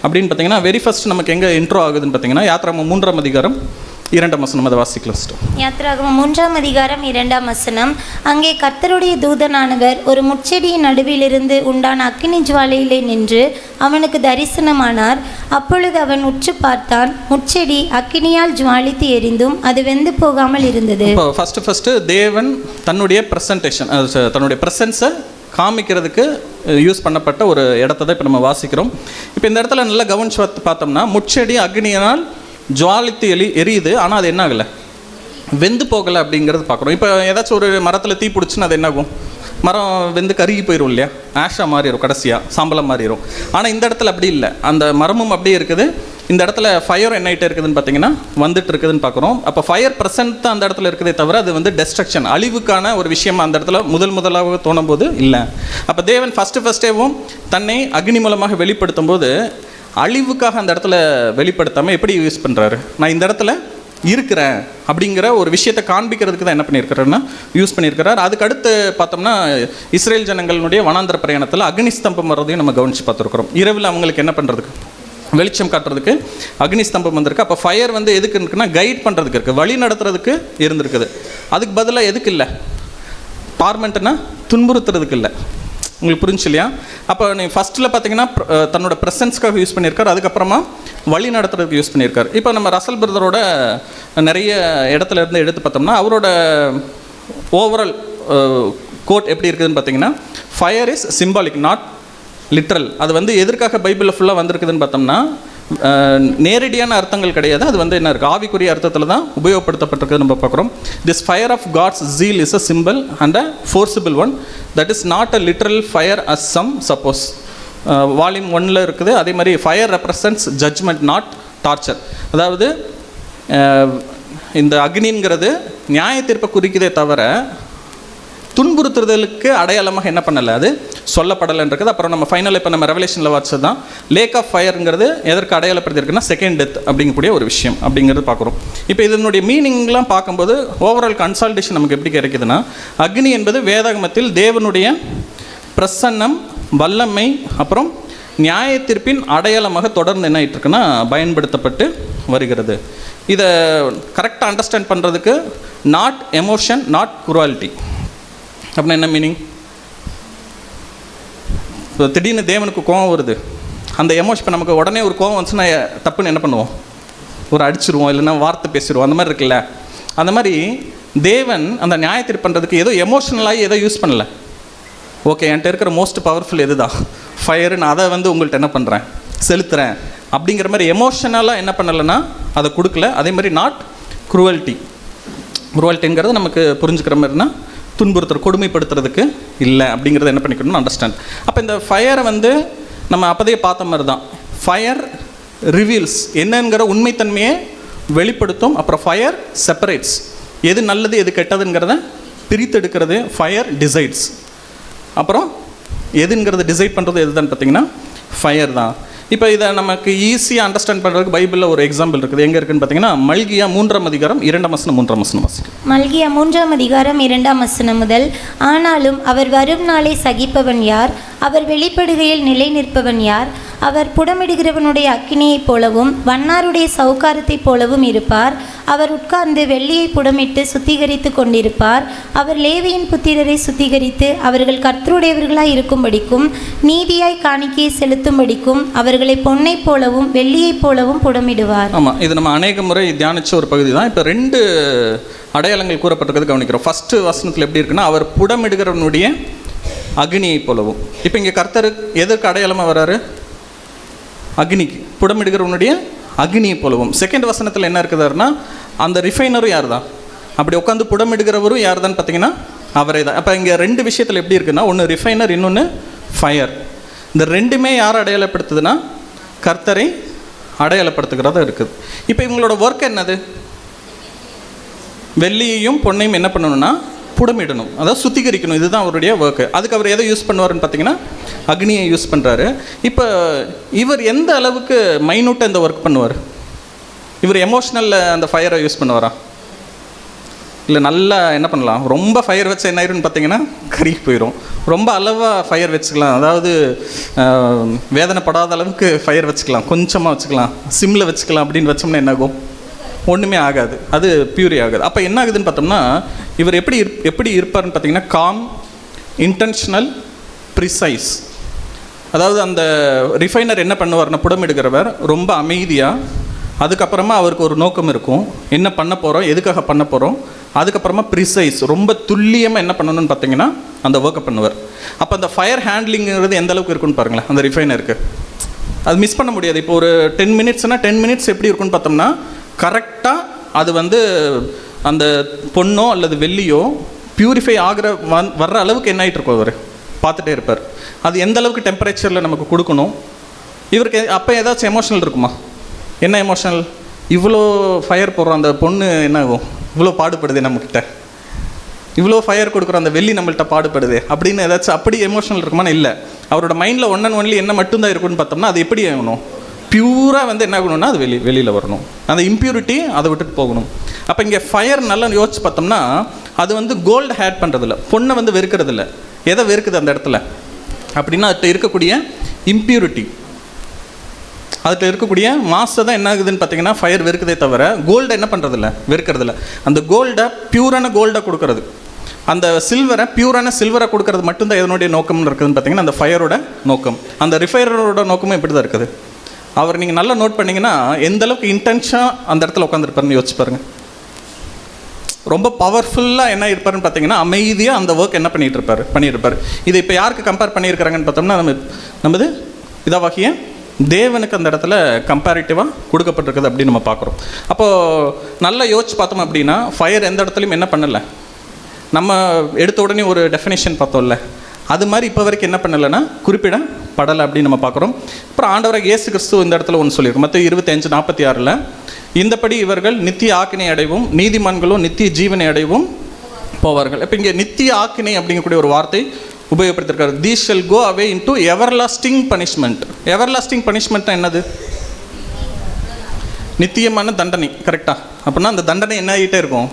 அப்படின்னு பார்த்தீங்கன்னா, வெரி ஃபஸ்ட் நமக்கு எங்கே இன்ட்ரோ ஆகுதுன்னு பார்த்தீங்கன்னா, யாத்திராகமம் 3:2 அதை வாசிக்கலாம்.
யாத்திராகமம் 3:2 அங்கே கர்த்தருடைய தூதனானவர் ஒரு முட்செடியின் நடுவிலிருந்து உண்டான அக்கினி ஜுவாலையிலே நின்று அவனுக்கு தரிசனமானார். அப்பொழுது அவன் உற்று பார்த்தான், முட்செடி அக்கினியால் ஜுவாலித்து எரிந்தும் அது வெந்து போகாமல் இருந்தது.
இப்போ ஃபஸ்ட்டு தேவன் தன்னுடைய ப்ரெசன்டேஷன், தன்னுடைய ப்ரெசன்ஸை காமிக்கிறதுக்கு யூஸ் பண்ணப்பட்ட ஒரு இடத்த தான் இப்போ நம்ம வாசிக்கிறோம். இப்போ இந்த இடத்துல நல்லா கவனிச்சு பார்த்தோம்னா, முட்செடி அக்னியினால் ஜுவாலித்து எரியுது, ஆனால் அது என்ன ஆகலை, வெந்து போகலை அப்படிங்கிறது பார்க்குறோம். இப்போ ஏதாச்சும் ஒரு மரத்தில் தீ பிடிச்சுன்னா அது என்ன ஆகும், மரம் வெந்து கருகி போயிடும் இல்லையா, ஆஷாக மாறிடும், கடைசியாக சாம்பலம் மாறிடும். ஆனால் இந்த இடத்துல அப்படி இல்லை, அந்த மரமும் அப்படியே இருக்குது. இந்த இடத்துல ஃபயர் என்ன ஆகிட்டே இருக்குதுன்னு பார்த்தீங்கன்னா வந்துட்டு இருக்குதுன்னு பார்க்குறோம். அப்போ ஃபயர் ப்ரெசன்ட் தான் அந்த இடத்துல இருக்குதே தவிர அது வந்து டெஸ்ட்ரக்ஷன், அழிவுக்கான ஒரு விஷயமா அந்த இடத்துல முதலாக தோணும் போது இல்லை. அப்போ தேவன் ஃபஸ்ட்டேவும் தன்னை அக்னி மூலமாக வெளிப்படுத்தும் போது அழிவுக்காக அந்த இடத்துல வெளிப்படுத்தாமல் எப்படி யூஸ் பண்ணுறாரு, நான் இந்த இடத்துல இருக்கிறேன் அப்படிங்கிற ஒரு விஷயத்தை காண்பிக்கிறதுக்கு தான் என்ன பண்ணியிருக்கிறாருன்னா யூஸ் பண்ணியிருக்கிறார். அதுக்கு அடுத்து பார்த்தோம்னா இஸ்ரேல் ஜனங்களுடைய வனாந்தர பிரயாணத்தில் அக்னி ஸ்தம்பம் வர்றதையும் நம்ம கவனித்து பார்த்துருக்குறோம். இரவில் அவங்களுக்கு என்ன பண்ணுறதுக்கு, வெளிச்சம் காட்டுறதுக்கு அக்னி ஸ்தம்பம் வந்திருக்கு. அப்போ ஃபயர் வந்து எதுக்கு இருக்குன்னா கைட் பண்ணுறதுக்கு இருக்குது, வழி நடத்துறதுக்கு இருந்திருக்குது. அதுக்கு பதிலாக எதுக்கு இல்லை, டார்மெண்ட்னா துன்புறுத்துறதுக்கு இல்லை. உங்களுக்கு புரிஞ்சு இல்லையா? அப்போ நீ ஃபஸ்ட்டில் பார்த்தீங்கன்னா தன்னோட ப்ரெசன்ஸ்க்காக யூஸ் பண்ணியிருக்காரு, அதுக்கப்புறமா வழி நடத்துறதுக்கு யூஸ் பண்ணியிருக்காரு. இப்போ நம்ம ரசல் பிரதரோட நிறைய இடத்துல இருந்து எடுத்து பார்த்தோம்னா அவரோட ஓவரால் கோட் எப்படி இருக்குதுன்னு பார்த்தீங்கன்னா, fire is symbolic not literal. அது வந்து எதற்காக பைபிளில் ஃபுல்லாக வந்திருக்குதுன்னு பார்த்தோம்னா நேரடியான அர்த்தங்கள் கிடையாது, அது வந்து என்ன இருக்குது, ஆவிக்குரிய அர்த்தத்தில் தான் உபயோகப்படுத்தப்பட்டிருக்குது நம்ம பார்க்குறோம். This fire of God's zeal is a simple and a forcible one, that is not a literal fire as some suppose. Volume 1 இருக்குது. அதே மாதிரி fire represents judgement not torture. அதாவது இந்த அக்னிங்கிறது நியாய தீர்ப்பை குறிக்குதே தவிர துன்புறுத்துறதுக்கு அடையாளமாக என்ன பண்ணலை, அது சொல்லப்படலைன்றது. அப்புறம் நம்ம ஃபைனல் இப்போ நம்ம ரெவலேஷனில் வாட்சது தான் லேக் ஆஃப் ஃபயருங்கிறது எதற்கு அடையாளப்படுத்திருக்குன்னா செகண்ட் டெத் அப்படிங்கக்கூடிய ஒரு விஷயம் அப்படிங்கிறது பார்க்குறோம். இப்போ இதனுடைய மீனிங்லாம் பார்க்கும்போது ஓவரால் கன்சால்டேஷன் நமக்கு எப்படி கிடைக்குதுன்னா, அக்னி என்பது வேதாகமத்தில் தேவனுடைய பிரசன்னம், வல்லமை, அப்புறம் நியாய தீர்ப்பின் அடையாளமாக தொடர்ந்து என்ன ஆகிட்டு இருக்குன்னா பயன்படுத்தப்பட்டு வருகிறது. இதை கரெக்டாக அண்டர்ஸ்டாண்ட் பண்ணுறதுக்கு நாட் எமோஷன் நாட் குருவாலிட்டி அப்படின்னா என்ன மீனிங்? இப்போ திடீர்னு தேவனுக்கு கோவம் வருது, அந்த எமோஷன் இப்போ நமக்கு உடனே ஒரு கோவம் வந்துச்சுன்னா தப்புன்னு என்ன பண்ணுவோம், ஒரு அடிச்சிருவோம், இல்லைன்னா வார்த்தை பேசிடுவோம், அந்த மாதிரி இருக்குல்ல. அந்த மாதிரி தேவன் அந்த நியாயத்தீர்ப்பு பண்ணுறதுக்கு ஏதோ எமோஷ்னலாகி ஏதோ யூஸ் பண்ணல. ஓகே, என்கிட்ட இருக்கிற மோஸ்ட் பவர்ஃபுல் எது தான் ஃபயரு, நான் அதை வந்து உங்கள்கிட்ட என்ன பண்ணுறேன், செலுத்துகிறேன் அப்படிங்கிற மாதிரி எமோஷனலாக என்ன பண்ணலைன்னா அதை கொடுக்கல. அதே மாதிரி நாட் குருவல்ட்டிங்கிறது நமக்கு புரிஞ்சுக்கிற மாதிரினா துன்புறுத்துற, கொடுமைப்படுத்துறதுக்கு இல்லை அப்படிங்கிறத என்ன பண்ணிக்கணும்னு அண்டர்ஸ்டாண்ட். அப்போ இந்த ஃபயரை வந்து நம்ம அப்போதையே பார்த்த மாதிரி தான், ஃபயர் ரிவீல்ஸ் என்னங்கிற உண்மைத்தன்மையை வெளிப்படுத்தும். அப்புறம் ஃபயர் செப்பரேட்ஸ், எது நல்லது எது கெட்டதுங்கிறத பிரித்தெடுக்கிறது. ஃபயர் டிசைட்ஸ், அப்புறம் எதுங்கிறத டிசைட் பண்ணுறது எதுதான் பார்த்தீங்கன்னா ஃபயர் தான். இப்போ இதை நமக்கு ஈஸியாக அண்டர்ஸ்டாண்ட் பண்ணுறதுக்கு பைபிளில் ஒரு எக்ஸாம்பிள் இருக்குது. எங்கே இருக்குன்னு பார்த்தீங்கன்னா மல்கியா 3:2
மல்கியா 3:2 முதல், ஆனாலும் அவர் வரும் நாளை சகிப்பவன் யார், அவர் வெளிப்படுகையில் நிலை நிற்பவன் யார், அவர் புடமிடுகிறவனுடைய அக்கினியைப் போலவும் வண்ணாருடைய சவுக்காரத்தைப் போலவும் இருப்பார், அவர் உட்கார்ந்து வெள்ளியை புடமிட்டு சுத்திகரித்து கொண்டிருப்பார், அவர் லேவியின் புத்திரரை சுத்திகரித்து அவர்கள் கர்த்தருடையவர்களாய் இருக்கும்படிக்கும் நீதியாய் காணிக்கையை செலுத்தும்படிக்கும் அவர்களை பொன்னைப் போலவும் வெள்ளியைப் போலவும் புடமிடுவார்.
ஆமாம், இது நம்ம அநேக முறை தியானிச்ச ஒரு பகுதி தான். இப்போ 2 அடையாளங்கள் கூறப்பட்டிருக்கிறது கவனிக்கிறோம். ஃபஸ்ட்டு வசனத்தில் எப்படி இருக்குன்னா, அவர் புடமிடுகிறவனுடைய அக்னியை போலவும். இப்போ இங்கே கர்த்தர் எதற்கு அடையாளமாக வர்றாரு? அக்னிக்கு, புடமிடுகிறவனுடைய அக்னியை போலவும். செகண்ட் வசனத்தில் என்ன இருக்குதாருன்னா, அந்த ரிஃபைனரும் யார் தான், அப்படி உட்காந்து புடமிடுகிறவரும் யார் தான் பார்த்தீங்கன்னா அவரே தான். அப்போ இங்கே 2 விஷயத்தில் எப்படி இருக்குன்னா, ஒன்று ரிஃபைனர், இன்னொன்று ஃபயர். இந்த 2மே யார் அடையாளப்படுத்துதுன்னா கர்த்தரை அடையாளப்படுத்துகிறதா இருக்குது. இப்போ இவங்களோட ஒர்க் என்னது? வெள்ளியையும் பொன்னையும் என்ன பண்ணணும்னா புடமிடணும், அதாவது சுத்திகரிக்கணும். இதுதான் அவருடைய ஒர்க்கு. அதுக்கு அவர் எதை யூஸ் பண்ணுவார்னு பார்த்தீங்கன்னா அக்னியை யூஸ் பண்ணுறாரு. இப்போ இவர் எந்த அளவுக்கு மைனூட்டாக இந்த ஒர்க் பண்ணுவார்? இவர் எமோஷ்னலில் அந்த ஃபயரை யூஸ் பண்ணுவாரா? இல்லை நல்லா என்ன பண்ணலாம், ரொம்ப ஃபயர் வச்சு என்ன ஆயிருன்னு பார்த்தீங்கன்னா கருகி போயிடும். ரொம்ப அளவாக ஃபயர் வச்சுக்கலாம், அதாவது வேதனைப்படாத அளவுக்கு ஃபயர் வச்சுக்கலாம், கொஞ்சமாக வச்சுக்கலாம், சிம்மில் வச்சுக்கலாம் அப்படின்னு வச்சோம்னா என்ன ஆகும்? ஒன்றுமே ஆகாது, அது பியூரி ஆகாது. அப்போ என்ன ஆகுதுன்னு பார்த்தோம்னா இவர் எப்படி இருப்பார்னு பார்த்தீங்கன்னா காம், இன்டென்ஷனல், ப்ரிசைஸ். அதாவது அந்த ரிஃபைனர் என்ன பண்ணுவார்னா, புடமிடுகிறவர் ரொம்ப அமைதியாக, அதுக்கப்புறமா அவருக்கு ஒரு நோக்கம் இருக்கும், என்ன பண்ண போகிறோம், எதுக்காக பண்ண போகிறோம், அதுக்கப்புறமா ப்ரிசைஸ், ரொம்ப துல்லியமாக என்ன பண்ணணும்னு பார்த்தீங்கன்னா அந்த ஒர்க்கை பண்ணுவார். அப்போ அந்த ஃபயர் ஹேண்ட்லிங்கிறது எந்த அளவுக்கு இருக்குன்னு பாருங்களேன் அந்த ரிஃபைனருக்கு. அது மிஸ் பண்ண முடியாது. இப்போ ஒரு 10 மினிட்ஸ்னால் 10 மினிட்ஸ் எப்படி இருக்குன்னு பார்த்தோம்னா கரெக்டாக அது வந்து அந்த பொண்ணோ அல்லது வெள்ளியோ பியூரிஃபை ஆகிற வர்ற அளவுக்கு என்ன ஆகிட்டு இருக்கும் அவர் பார்த்துட்டே இருப்பார். அது எந்த அளவுக்கு டெம்பரேச்சரில் நமக்கு கொடுக்கணும். இவருக்கு அப்போ ஏதாச்சும் எமோஷனல் இருக்குமா? என்ன எமோஷனல்? இவ்வளோ ஃபயர் போடுறோம், அந்த பொண்ணு என்ன ஆகும், இவ்வளோ பாடுபடுது நம்மக்கிட்ட, இவ்வளோ ஃபயர் கொடுக்குறோம், அந்த வெள்ளி நம்மள்கிட்ட பாடுபடுது அப்படின்னு ஏதாச்சும் அப்படி எமோஷனல் இருக்குமான்னு இல்லை. அவரோட மைண்டில் ஒன் அண்ட் ஒன்லி என்ன மட்டும்தான் இருக்குன்னு பார்த்தோம்னா அது எப்படி ஆகணும், பியூராக வந்து என்ன ஆகணும்னா அது வெளியில் வரணும், அந்த இம்ப்யூரிட்டி அதை விட்டுட்டு போகணும். அப்போ இங்கே ஃபயர் நல்லா யோசிச்சு பார்த்தோம்னா அது வந்து கோல்டு ஹேட் பண்ணுறதில்ல, பொண்ணை வந்து வெறுக்கிறதில்ல. எதை வெறுக்குது அந்த இடத்துல அப்படின்னா அதுகிட்ட இருக்கக்கூடிய இம்ப்யூரிட்டி, அதில் இருக்கக்கூடிய மாசை தான் என்ன ஆகுதுன்னு பார்த்தீங்கன்னா ஃபயர் வெறுக்குதே தவிர கோல்டை என்ன பண்ணுறதில்ல, வெறுக்கிறதில்ல. அந்த கோல்டை பியூரான கோல்டை கொடுக்கறது, அந்த சில்வரை பியூரான சில்வரை கொடுக்கறது மட்டும்தான் எதனுடைய நோக்கம்னு இருக்குதுன்னு பார்த்தீங்கன்னா அந்த ஃபயரோட நோக்கம். அந்த ரிஃபைனரோட நோக்கமும் எப்படி தான் இருக்குது. அவர் நீங்கள் நல்லா நோட் பண்ணிங்கன்னா எந்த அளவுக்கு இன்டென்ஷனாக அந்த இடத்துல உட்காந்துருப்பாருன்னு யோசிச்சு பாருங்கள். ரொம்ப பவர்ஃபுல்லாக என்ன இருப்பாருன்னு பார்த்தீங்கன்னா அமைதியாக அந்த ஒர்க் என்ன பண்ணியிருப்பார். இதை இப்போ யாருக்கு கம்பேர் பண்ணியிருக்கிறாங்கன்னு பார்த்தோம்னா நமது இதாவாகிய தேவனுக்கு அந்த இடத்துல கம்பேரிட்டிவாக கொடுக்கப்பட்டிருக்குது அப்படின்னு நம்ம பார்க்குறோம். அப்போது நல்லா யோசிச்சு பார்த்தோம் அப்படின்னா ஃபயர் எந்த இடத்துலையும் என்ன பண்ணலை, நம்ம எடுத்த உடனே ஒரு டெஃபினேஷன் பார்த்தோம்ல, அது மாதிரி இப்போ வரைக்கும் என்ன பண்ணலைன்னா குறிப்பிடப்படலை அப்படின்னு நம்ம பார்க்குறோம். அப்புறம் ஆண்டவராக இயேசு கிறிஸ்து இந்த இடத்துல ஒன்று சொல்லியிருக்கோம், மத்தேயு 25:46 இந்தபடி இவர்கள் நித்திய ஆக்கினை அடைவும் நீதிமான்களும் நித்திய ஜீவனை அடைவும் போவார்கள். இப்போ இங்கே நித்திய ஆக்கினை அப்படிங்கக்கூடிய ஒரு வார்த்தை உபயோகப்படுத்திருக்காரு. These shall go away into everlasting punishment. Everlasting பனிஷ்மெண்ட்னா என்னது? நித்தியமான தண்டனை, கரெக்டாக? அப்படின்னா அந்த தண்டனை என்ன ஆகிட்டே இருக்கும்,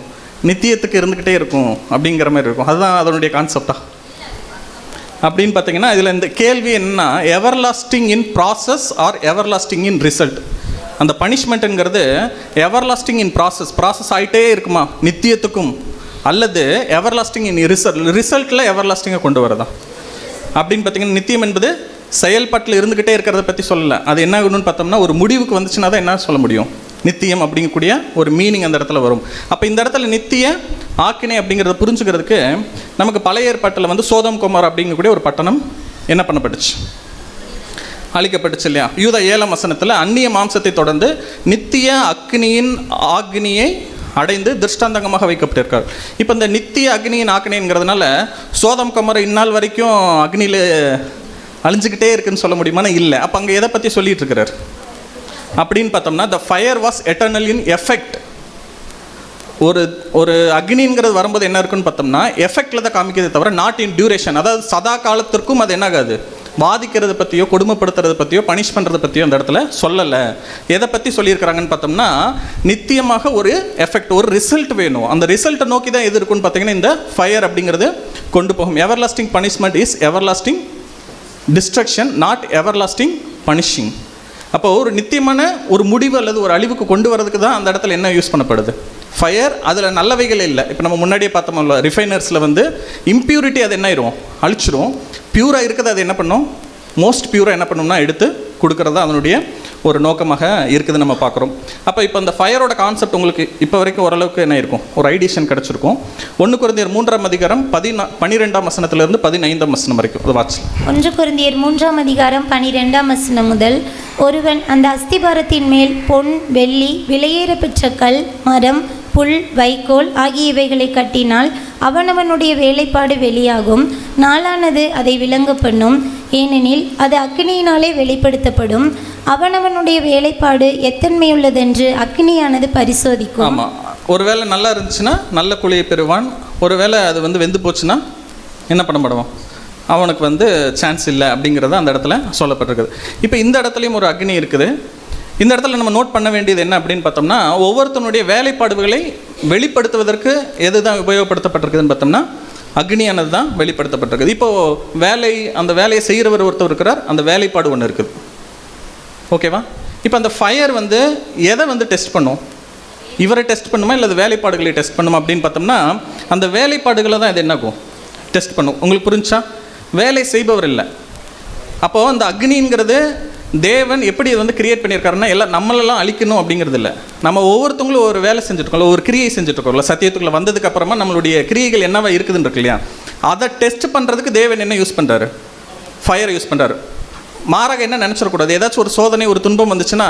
நித்தியத்துக்கு இருந்துக்கிட்டே இருக்கும் அப்படிங்கிற மாதிரி இருக்கும். அதுதான் அதனுடைய கான்செப்டா அப்படின்னு பார்த்தீங்கன்னா இதில் இந்த கேள்வி என்னன்னா everlasting in process or everlasting in result. அந்த பனிஷ்மெண்ட்டுங்கிறது எவர்லாஸ்டிங் இன் ப்ராசஸ் ஆகிட்டே இருக்குமா நித்தியத்துக்கும், அல்லது எவர்லாஸ்டிங் இன் ரிசல்ட்டில் எவர்லாஸ்டிங்கை கொண்டு வரதா அப்படின்னு பார்த்தீங்கன்னா நித்தியம் என்பது செயல்பாட்டில் இருந்துக்கிட்டே இருக்கிறத பற்றி சொல்லலை. அது என்ன ஆகணும்னு பார்த்தோம்னா ஒரு முடிவுக்கு வந்துச்சுன்னா தான் என்ன சொல்ல முடியும், நித்தியம் அப்படிங்கக்கூடிய ஒரு மீனிங் அந்த இடத்துல வரும். அப்போ இந்த இடத்துல நித்திய ஆக்கினை அப்படிங்கிறத புரிஞ்சுக்கிறதுக்கு நமக்கு பழைய ஏற்பாட்டில் வந்து சோதம் குமார் அப்படிங்கக்கூடிய ஒரு பட்டணம் என்ன பண்ணப்பட்டுச்சு, அழிக்கப்பட்டுச்சு இல்லையா? யூதா 7ஆம் வசனத்தில் அந்நிய மாம்சத்தை தொடர்ந்து நித்திய அக்னியின் ஆக்னியை அடைந்து திருஷ்டாந்தங்கமாக வைக்கப்பட்டிருக்கார். இப்போ இந்த நித்திய அக்னியின் ஆக்னிங்கிறதுனால சோதம் குமார் இந்நாள் வரைக்கும் அக்னியில் அழிஞ்சுக்கிட்டே இருக்குன்னு சொல்ல முடியுமானா இல்லை. அப்போ அங்கே எதை பற்றி சொல்லிட்டு இருக்கிறார் அப்படின்னு பார்த்தோம்னா, the fire was eternal in effect. ஒரு அக்னிங்கிறது வரும்போது என்ன இருக்குன்னு பார்த்தோம்னா எஃபெக்டில் தான் காமிக்கிறதே தவிர நாட் இன் டியூரேஷன். அதாவது சதா காலத்திற்கும் அது என்ன ஆகாது, பாதிக்கிறத பற்றியோ கொடுமைப்படுத்துறதை பற்றியோ பனிஷ் பண்ணுறதை பற்றியோ அந்த இடத்துல சொல்லலை. எதை பற்றி சொல்லியிருக்கிறாங்கன்னு பார்த்தோம்னா நித்தியமாக ஒரு எஃபெக்ட், ஒரு ரிசல்ட் வேணும். அந்த ரிசல்ட்டை நோக்கி தான் எது இருக்குன்னு பார்த்தீங்கன்னா இந்த ஃபயர் அப்படிங்கிறது கொண்டு போகும். Everlasting punishment is everlasting destruction, not everlasting punishing. அப்போ ஒரு நித்தியமான ஒரு முடிவு அல்லது ஒரு அழிவுக்கு கொண்டு வரதுக்கு தான் அந்த இடத்துல என்ன யூஸ் பண்ணப்படுது, ஃபயர். அதில் நல்லவைகள் இல்லை. இப்போ நம்ம முன்னாடியே பார்த்தோம்ல, ரிஃபைனர்ஸில் வந்து இம்ப்யூரிட்டி அது என்ன ஆயிரும், அழிச்சிரும். பியூராக இருக்குது அது என்ன பண்ணும், மோஸ்ட் பியூராக என்ன பண்ணணும்னா எடுத்து கொடுக்கறது தான் அதனுடைய ஒரு நோக்கமாக இருக்குது நம்ம பார்க்குறோம். அப்போ இப்போ இந்த ஃபயரோட கான்செப்ட் உங்களுக்கு இப்போ வரைக்கும் ஓரளவுக்கு என்ன இருக்கும், ஒரு ஐடியேஷன் கிடச்சிருக்கும். 1 கொரிந்தியர் 3ஆம் அதிகாரம் 12ஆம் வசனத்திலிருந்து 15ஆம் வசனம் வரைக்கும் அது வாட்ச்.
1 கொரிந்தியர் 3ஆம் அதிகாரம் 12ஆம் வசனம் முதல், ஒருவன் அந்த அஸ்திபாரத்தின் மேல் பொன், வெள்ளி, விலையேற பெற்ற கல், மரம், புல், வைக்கோல் ஆகியவைகளை கட்டினால் அவனவனுடைய வேலைப்பாடு வெளியாகும். நாளானது அதை விளங்க பண்ணும், ஏனெனில் அது அக்னியினாலே வெளிப்படுத்தப்படும். அவனவனுடைய வேலைப்பாடு எத்தன்மையுள்ளதென்று அக்னியானது பரிசோதிக்கும்.
ஆமாம், ஒருவேளை நல்லா இருந்துச்சுன்னா நல்ல குழியை பெறுவான், ஒருவேளை அது வந்து வெந்து போச்சுன்னா என்ன பண்ணப்படுவான், அவனுக்கு வந்து சான்ஸ் இல்லை அப்படிங்கிறது அந்த இடத்துல சொல்லப்பட்டிருக்குது. இப்போ இந்த இடத்துலையும் ஒரு அக்னி இருக்குது. இந்த இடத்துல நம்ம நோட் பண்ண வேண்டியது என்ன அப்படின்னு பார்த்தோம்னா, ஒவ்வொருத்தனுடைய வேலைப்பாடுகளை வெளிப்படுத்துவதற்கு எது தான் உபயோகப்படுத்தப்பட்டிருக்குதுன்னு பார்த்தோம்னா அக்னியானது தான் வெளிப்படுத்தப்பட்டிருக்குது. இப்போது அந்த வேலையை செய்கிறவர் ஒருத்தர் இருக்கிறார், அந்த வேலைப்பாடு ஒன்று இருக்குது. ஓகேவா? இப்போ அந்த ஃபயர் வந்து எதை வந்து டெஸ்ட் பண்ணும், இவரை டெஸ்ட் பண்ணுமா இல்லை வேலைப்பாடுகளை டெஸ்ட் பண்ணுமா அப்படின்னு பார்த்தோம்னா அந்த வேலைப்பாடுகளை தான் இது என்னாகும், டெஸ்ட் பண்ணும். உங்களுக்கு புரிஞ்சா? வேலை செய்பவர் இல்லை. அப்போது அந்த அக்னிங்கிறது தேவன் எப்படி இது வந்து கிரியேட் பண்ணியிருக்காருன்னா எல்லாம் நம்மளெல்லாம் அழிக்கணும் அப்படிங்கிறது இல்லை. நம்ம ஒவ்வொருத்தவங்களும் ஒரு வேலை செஞ்சுட்ருக்கோம், ஒரு கிரியை செஞ்சுட்ருக்கோம்ல. சத்தியத்துக்குள்ளே வந்ததுக்கு அப்புறமா நம்மளுடைய கிரியைகள் என்னவா இருக்குதுன்னு இருக்கு இல்லையா, அதை டெஸ்ட் பண்ணுறதுக்கு தேவன் என்ன யூஸ் பண்ணுறாரு, ஃபயரை யூஸ் பண்ணுறாரு. மாறாக என்ன நினச்சிடக்கூடாது, ஏதாச்சும் ஒரு சோதனை ஒரு துன்பம் வந்துச்சுன்னா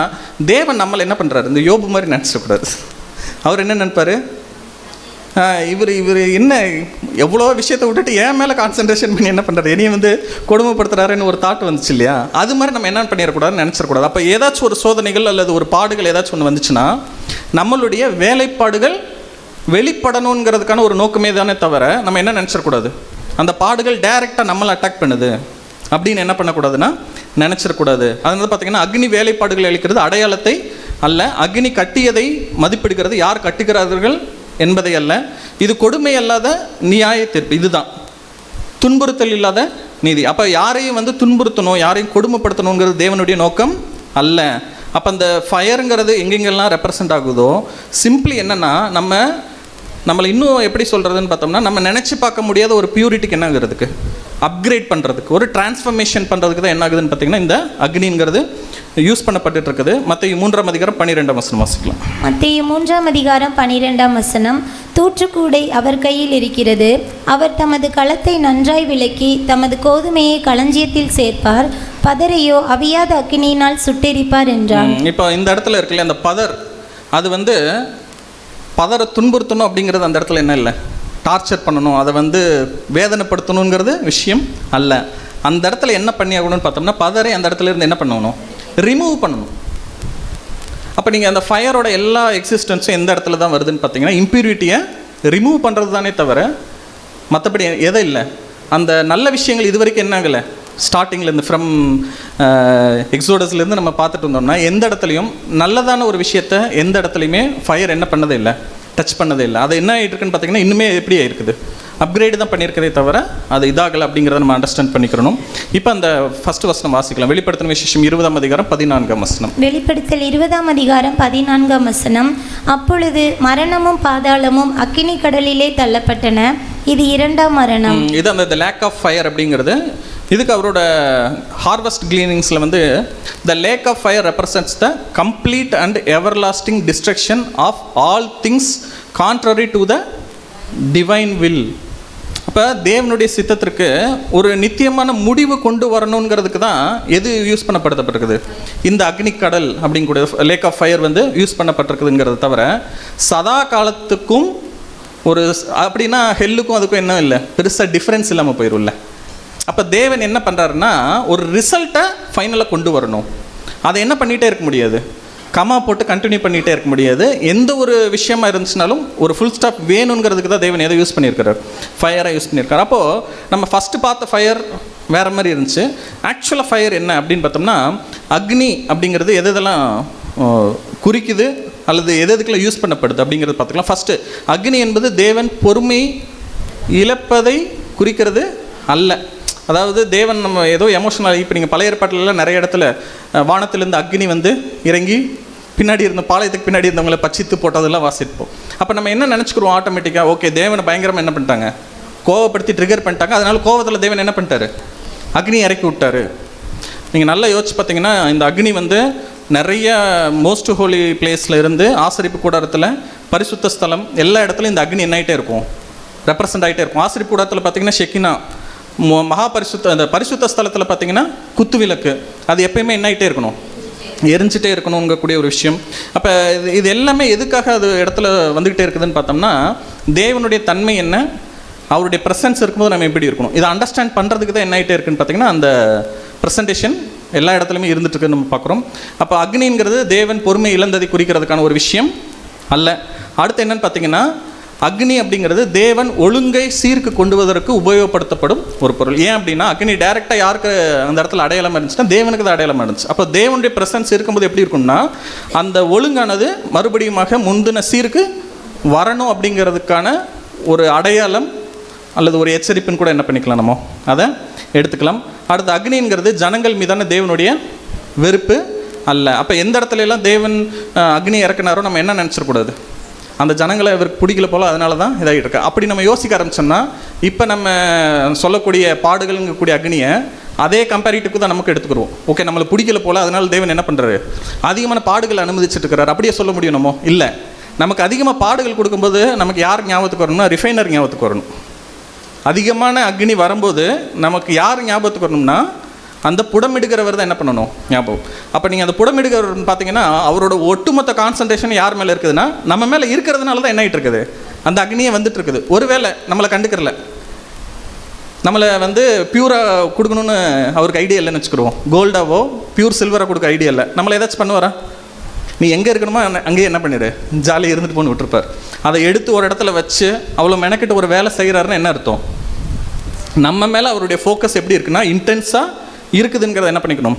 தேவன் நம்மளை என்ன பண்ணுறாரு, இந்த யோபு மாதிரி நினச்சிடக்கூடாது. அவர் என்ன நினைப்பார், இவர் என்ன எவ்வளோ விஷயத்தை விட்டுட்டு என் மேலே கான்சன்ட்ரேஷன் பண்ணி என்ன பண்ணுறாரு, என்னையும் வந்து கொடுமைப்படுத்துறாருன்னு ஒரு தாட் வந்துச்சு இல்லையா. அது மாதிரி நம்ம என்ன பண்ணிடக்கூடாதுன்னு நினச்சிடக்கூடாது. அப்போ ஏதாச்சும் ஒரு சோதனைகள் அல்லது ஒரு பாடுகள் ஏதாச்சும் ஒன்று வந்துச்சுன்னா நம்மளுடைய வேலைப்பாடுகள் வெளிப்படணுங்கிறதுக்கான ஒரு நோக்கமே தானே தவிர நம்ம என்ன நினச்சிடக்கூடாது, அந்த பாடுகள் டைரெக்டாக நம்மளை அட்டாக் பண்ணுது அப்படின்னு என்ன பண்ணக்கூடாதுன்னா நினச்சிடக்கூடாது. அதனால பார்த்தீங்கன்னா அக்னி வேலைப்பாடுகள் அளிக்கிறது அடையாளத்தை அல்ல, அக்னி கட்டியதை மதிப்பிடுகிறது, யார் கட்டுகிறார்கள் என்பதை அல்ல. இது கொடுமை அல்லாத நியாய தீர்ப்பு, இதுதான் துன்புறுத்தல் இல்லாத நீதி. அப்போ யாரையும் வந்து துன்புறுத்தணும், யாரையும் கொடுமைப்படுத்தணுங்கிறது தேவனுடைய நோக்கம் அல்ல. அப்போ அந்த ஃபயருங்கிறது எங்கெங்கெல்லாம் ரெப்ரசன்ட் ஆகுதோ சிம்பிளி என்னென்னா நம்மளை இன்னும் எப்படி சொல்கிறதுன்னு பார்த்தோம்னா நம்ம நினச்சி பார்க்க முடியாத ஒரு பியூரிட்டிக்கு என்ன ஆகுறதுக்கு, அப்கிரேட் பண்ணுறதுக்கு, ஒரு டிரான்ஸ்ஃபர்மேஷன் பண்ணுறதுக்கு தான் என்ன ஆகுதுன்னு பார்த்தீங்கன்னா இந்த அக்னிங்கிறது யூஸ் பண்ணப்பட்டு இருக்குது. மத்தேயு 3ஆம் அதிகாரம் 12ஆம் வசனம் வாசிக்கலாம்.
மத்தேயு 3ஆம் அதிகாரம் 12ஆம் வசனம், தூற்றுக்கூடை அவர் கையில் இருக்கிறது, அவர் தமது களத்தை நன்றாய் விலக்கி தமது கோதுமையை களஞ்சியத்தில் சேர்ப்பார், பதரையோ அவியாத அக்கினியினால் சுட்டெரிப்பார் என்றார்.
இப்போ இந்த இடத்துல இருக்குல்ல அந்த பதர், அது வந்து பதரை துன்புறுத்தணும் அப்படிங்கிறது அந்த இடத்துல என்ன இல்லை, டார்ச்சர் பண்ணணும், அதை வந்து வேதனைப்படுத்தணுங்கிறது விஷயம் அல்ல. அந்த இடத்துல என்ன பண்ணி ஆகணும்னு பார்த்தோம்னா பதரை அந்த இடத்துல இருந்து என்ன பண்ணணும், ரிமூவ் பண்ணணும். அப்போ நீங்கள் அந்த ஃபயரோட எல்லா எக்ஸிஸ்டன்ஸும் எந்த இடத்துல தான் வருதுன்னு பார்த்தீங்கன்னா இம்ப்யூரிட்டியை ரிமூவ் பண்ணுறது தானே தவிர மற்றபடி எதை இல்லை. அந்த நல்ல விஷயங்கள் இது வரைக்கும் என்ன ஆகலை, ஸ்டார்டிங்லேருந்து ஃப்ரம் எக்ஸோடஸ்லேருந்து நம்ம பார்த்துட்டு இருந்தோம்னா எந்த இடத்துலையும் நல்லதான ஒரு விஷயத்த எந்த இடத்துலையுமே ஃபயர் என்ன பண்ணதே இல்லை, டச் பண்ணதே இல்லை. அது என்ன ஆகிட்டு இருக்குன்னு பார்த்தீங்கன்னா இன்னுமே எப்படி ஆயிருக்குது, அப்கிரேடு தான் பண்ணியிருக்கதே தவிர அது இதாகலை அப்படிங்கிறத நம்ம அண்டர்ஸ்டாண்ட் பண்ணிக்கிறணும். இப்போ அந்த ஃபர்ஸ்ட் வசனம் வாசிக்கலாம். வெளிப்படுத்தின விசேஷம் 20ஆம் அதிகாரம் 14ஆம் வசனம்.
வெளிப்படுத்தல் 20ஆம் அதிகாரம் 14ஆம் வசனம், அப்பொழுது மரணமும் பாதாளமும் அக்கினி கடலிலே தள்ளப்பட்டன, இது இரண்டாம் மரணம்.
இது அந்த லேக் ஆஃப் ஃபயர் அப்படிங்கிறது இதுக்கு அவரோட ஹார்வெஸ்ட் கிளீனிங்ஸில் வந்து the lake of fire represents the complete and everlasting destruction of all things contrary to the divine will. அப்போ தேவனுடைய சித்தத்திற்கு ஒரு நித்தியமான முடிவு கொண்டு வரணுங்கிறதுக்கு தான் எது யூஸ் பண்ணப்பட்டிருக்குது, இந்த அக்னி கடல் அப்படிங்கூட லேக் ஆஃப் ஃபயர் வந்து யூஸ் பண்ணப்பட்டிருக்குதுங்கிறத தவிர சதா காலத்துக்கும் ஒரு அப்படின்னா ஹெல்லுக்கும் அதுக்கும் என்ன இல்லை, பெருசாக டிஃப்ரென்ஸ் இல்லாமல் போயிடும்ல. அப்போ தேவன் என்ன பண்ணுறாருன்னா ஒரு ரிசல்ட்டை ஃபைனலாக கொண்டு வரணும். அதை என்ன பண்ணிகிட்டே இருக்க முடியாது, கமா போட்டு கண்டினியூ பண்ணிகிட்டே இருக்க முடியாது. எந்த ஒரு விஷயமா இருந்துச்சுனாலும் ஒரு ஃபுல் ஸ்டாப் வேணுங்கிறதுக்கு தான் தேவன் எதை யூஸ் பண்ணியிருக்கிறார், ஃபயரை யூஸ் பண்ணியிருக்கார். அப்போது நம்ம ஃபஸ்ட்டு பார்த்த ஃபயர் வேறு மாதிரி இருந்துச்சு. ஆக்சுவலாக ஃபயர் என்ன அப்படின்னு பார்த்தோம்னா அக்னி அப்படிங்கிறது எதெல்லாம் குறிக்குது அல்லது எதுக்கெல்லாம் யூஸ் பண்ணப்படுது அப்படிங்கிறது பார்த்துக்கலாம். ஃபஸ்ட்டு அக்னி என்பது தேவன் பொறுமை இழப்பதை குறிக்கிறது அல்ல. அதாவது தேவன் நம்ம ஏதோ எமோஷனல், இப்போ நீங்கள் பழைய ஏற்பாட்டிலலாம் நிறைய இடத்துல வானத்திலேருந்து அக்னி வந்து இறங்கி பின்னாடி இருந்த பாளையத்துக்கு பின்னாடி இருந்தவங்களை பச்சித்து போட்டதெல்லாம் வாசிப்போம். அப்போ நம்ம என்ன நினச்சிக்கிறோம் ஆட்டோமேட்டிக்காக, ஓகே தேவனை பயங்கரமாக என்ன பண்ணிட்டாங்க, கோவப்படுத்தி ட்ரிகர் பண்ணிட்டாங்க, அதனால் கோவத்தில் தேவன் என்ன பண்ணிட்டாரு, அக்னி இறக்கி விட்டார். நீங்கள் நல்லா யோசிச்சு பார்த்தீங்கன்னா இந்த அக்னி வந்து நிறைய மோஸ்ட் ஹோலி பிளேஸில் இருந்து ஆசரிப்பு கூடாரத்தில் பரிசுத்த ஸ்தலம் எல்லா இடத்துலையும் இந்த அக்னி என்ன ஆகிட்டே இருக்கும், ரெப்ரசன்ட் ஆகிட்டே இருக்கும். ஆசரிப்பு கூடாரத்தில் பார்த்தீங்கன்னா ஷெக்கினா, அந்த பரிசுத்த ஸ்தலத்தில் பார்த்தீங்கன்னா குத்து விளக்கு, அது எப்பயுமே என்ன ஆகிட்டே இருக்கணும், எரிஞ்சிட்டே இருக்கணுங்கக்கூடிய ஒரு விஷயம். அப்போ இது எல்லாமே எதுக்காக அது இடத்துல வந்துக்கிட்டே இருக்குதுன்னு பார்த்தோம்னா தேவனுடைய தன்மை என்ன, அவருடைய ப்ரெசன்ஸ் இருக்கும்போது நம்ம எப்படி இருக்கணும், இதை அண்டர்ஸ்டாண்ட் பண்ணுறதுக்கு தான் என்ன ஆகிட்டே இருக்குன்னு பார்த்தீங்கன்னா அந்த ப்ரெசன்டேஷன் எல்லா இடத்துலையுமே இருந்துகிட்ருக்குன்னு நம்ம பார்க்குறோம். அப்போ அக்னிங்கிறது தேவன் பொறுமை இழந்ததை குறிக்கிறதுக்கான ஒரு விஷயம் அல்ல. அடுத்து என்னன்னு பார்த்தீங்கன்னா அக்னி அப்படிங்கிறது தேவன் ஒழுங்கை சீர்க்கு கொண்டு வருவதற்கு உபயோகப்படுத்தப்படும் ஒரு பொருள். ஏன் அப்படின்னா அக்னி டைரெக்டாக யாருக்கு அந்த இடத்துல அடையாளமாக இருந்துச்சுன்னா தேவனுக்கு தான் அடையாளமாக இருந்துச்சு. அப்போ தேவனுடைய ப்ரெசன்ஸ் இருக்கும்போது எப்படி இருக்கும்னா அந்த ஒழுங்கானது மறுபடியுமாக முந்தின சீருக்கு வரணும் அப்படிங்கிறதுக்கான ஒரு அடையாளம் அல்லது ஒரு எச்சரிப்புன்னு கூட என்ன பண்ணிக்கலாம், நம்ம அதை எடுத்துக்கலாம். அடுத்து அக்னிங்கிறது ஜனங்கள் மீதான தேவனுடைய வெறுப்பு அல்ல. அப்போ எந்த இடத்துல எல்லாம் தேவன் அக்னி இறக்குனாரோ நம்ம என்ன நினச்சிடக்கூடாது, அந்த ஜனங்களை இவருக்கு பிடிக்கல போல, அதனால தான் இதாகிட்டு இருக்கு. அப்படி நம்ம யோசிக்க ஆரம்பிச்சோம்னா இப்போ நம்ம சொல்லக்கூடிய பாடுகள்ங்கக்கூடிய அக்னியை அதே கம்பேரிட்டிவ்க்கு தான் நமக்கு எடுத்துக்கிறோம். ஓகே நம்மளை பிடிக்கல போல, அதனால தேவன் என்ன பண்ணுறாரு, அதிகமான பாடுகள் அனுமதிச்சுட்டு இருக்கிறார். அப்படியே சொல்ல முடியும் நம்ம இல்லை. நமக்கு அதிகமாக பாடுகள் கொடுக்கும்போது நமக்கு யார் ஞாபகத்துக்கு வரணும்னா ரிஃபைனர் ஞாபகத்துக்கு வரணும். அதிகமான அக்னி வரும்போது நமக்கு யார் ஞாபகத்துக்கு வரணும்னா அந்த புடமிடுகிறவர் தான் என்ன பண்ணணும் ஞாபகம். அப்போ நீங்கள் அந்த புடமிடுகிறவர் பார்த்தீங்கன்னா அவரோட ஒட்டுமொத்த கான்சன்ட்ரேஷன் யார் மேலே இருக்குதுன்னா நம்ம மேலே இருக்கிறதுனால தான் என்ன ஆகிட்டு இருக்குது, அந்த அக்னியை வந்துட்டு இருக்குது. ஒருவேளை நம்மளை கண்டுக்கிறல, நம்மளை வந்து பியூராக கொடுக்கணும்னு அவருக்கு ஐடியா இல்லைன்னு வச்சுக்கிடுவோம், கோல்டாவோ பியூர் சில்வராக கொடுக்க ஐடியா இல்லை, நம்மளை ஏதாச்சும் பண்ணுவாரா, நீ எங்கே இருக்கணுமோ அங்கேயே என்ன பண்ணிடு ஜாலியாக இருந்துட்டு போன்னு விட்டுருப்பார். அதை எடுத்து ஒரு இடத்துல வச்சு அவ்வளோ மெனக்கிட்ட ஒரு வேலை செய்கிறாருன்னு என்ன அர்த்தம், நம்ம மேலே அவருடைய ஃபோக்கஸ் எப்படி இருக்குன்னா இன்டென்ஸாக இருக்குதுங்கிறத என்ன பண்ணிக்கணும்,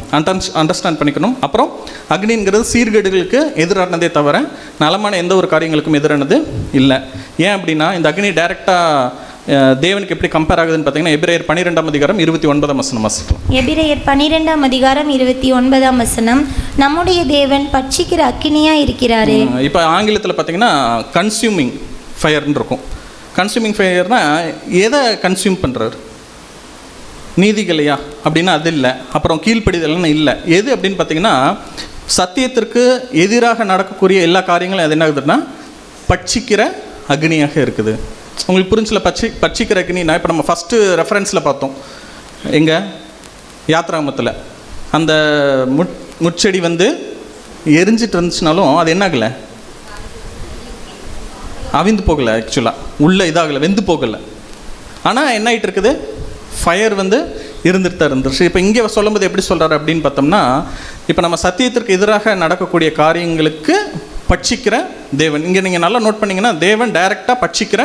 அண்டர்ஸ்டாண்ட் பண்ணிக்கணும். அப்புறம் அக்னிங்கிறது சீர்கேடுகளுக்கு எதிரானதே தவிர நலமான எந்த ஒரு காரியங்களுக்கும் எதிரானது இல்லை. ஏன் அப்படின்னா இந்த அக்னி டைரெக்டாக தேவனுக்கு எப்படி கம்பேர் ஆகுதுன்னு பார்த்தீங்கன்னா எபிரேயர் 12:29 வாசிக்கலாம்.
எபிரேயர் 12:29 நம்முடைய தேவன் பட்சிக்கிற அக்கினியாக இருக்கிறாரே.
இப்போ ஆங்கிலத்தில் பார்த்தீங்கன்னா கன்சியூமிங் ஃபயர்னு இருக்கும். கன்சியூமிங் ஃபயர்னால் எதை கன்சியூம் பண்ணுறாரு, நீதிகளையா அப்படின்னா அது இல்லை, அப்புறம் கீழ்ப்படிதல்னு இல்லை. எது அப்படின்னு பார்த்தீங்கன்னா சத்தியத்திற்கு எதிராக நடக்கக்கூடிய எல்லா காரியங்களும் அது என்ன ஆகுதுன்னா பட்சிக்கிற அக்னியாக இருக்குது. உங்களுக்கு புரிஞ்சல, பட்சிக்கிற அக்னினா இப்போ நம்ம ஃபஸ்ட்டு ரெஃபரன்ஸில் பார்த்தோம் எங்கள் யாத்ராமத்தில் அந்த முட்செடி வந்து எரிஞ்சிட்டு இருந்துச்சுனாலும் அது என்ன ஆகலை, அவிந்து போகலை, ஆக்சுவலாக உள்ளே இதாகலை, வெந்து போகலை. ஆனால் என்ன ஆகிட்டு இருக்குது, ஃபயர் வந்து இருந்துட்டு தான் இருந்துருச்சு. இப்போ இங்கே சொல்லும்போது எப்படி சொல்கிறாரு அப்படின்னு பார்த்தோம்னா இப்போ நம்ம சத்தியத்திற்கு எதிராக நடக்கக்கூடிய காரியங்களுக்கு பட்சிக்கிற தேவன். இங்கே நீங்கள் நல்லா நோட் பண்ணிங்கன்னா தேவன் டைரெக்டாக பட்சிக்கிற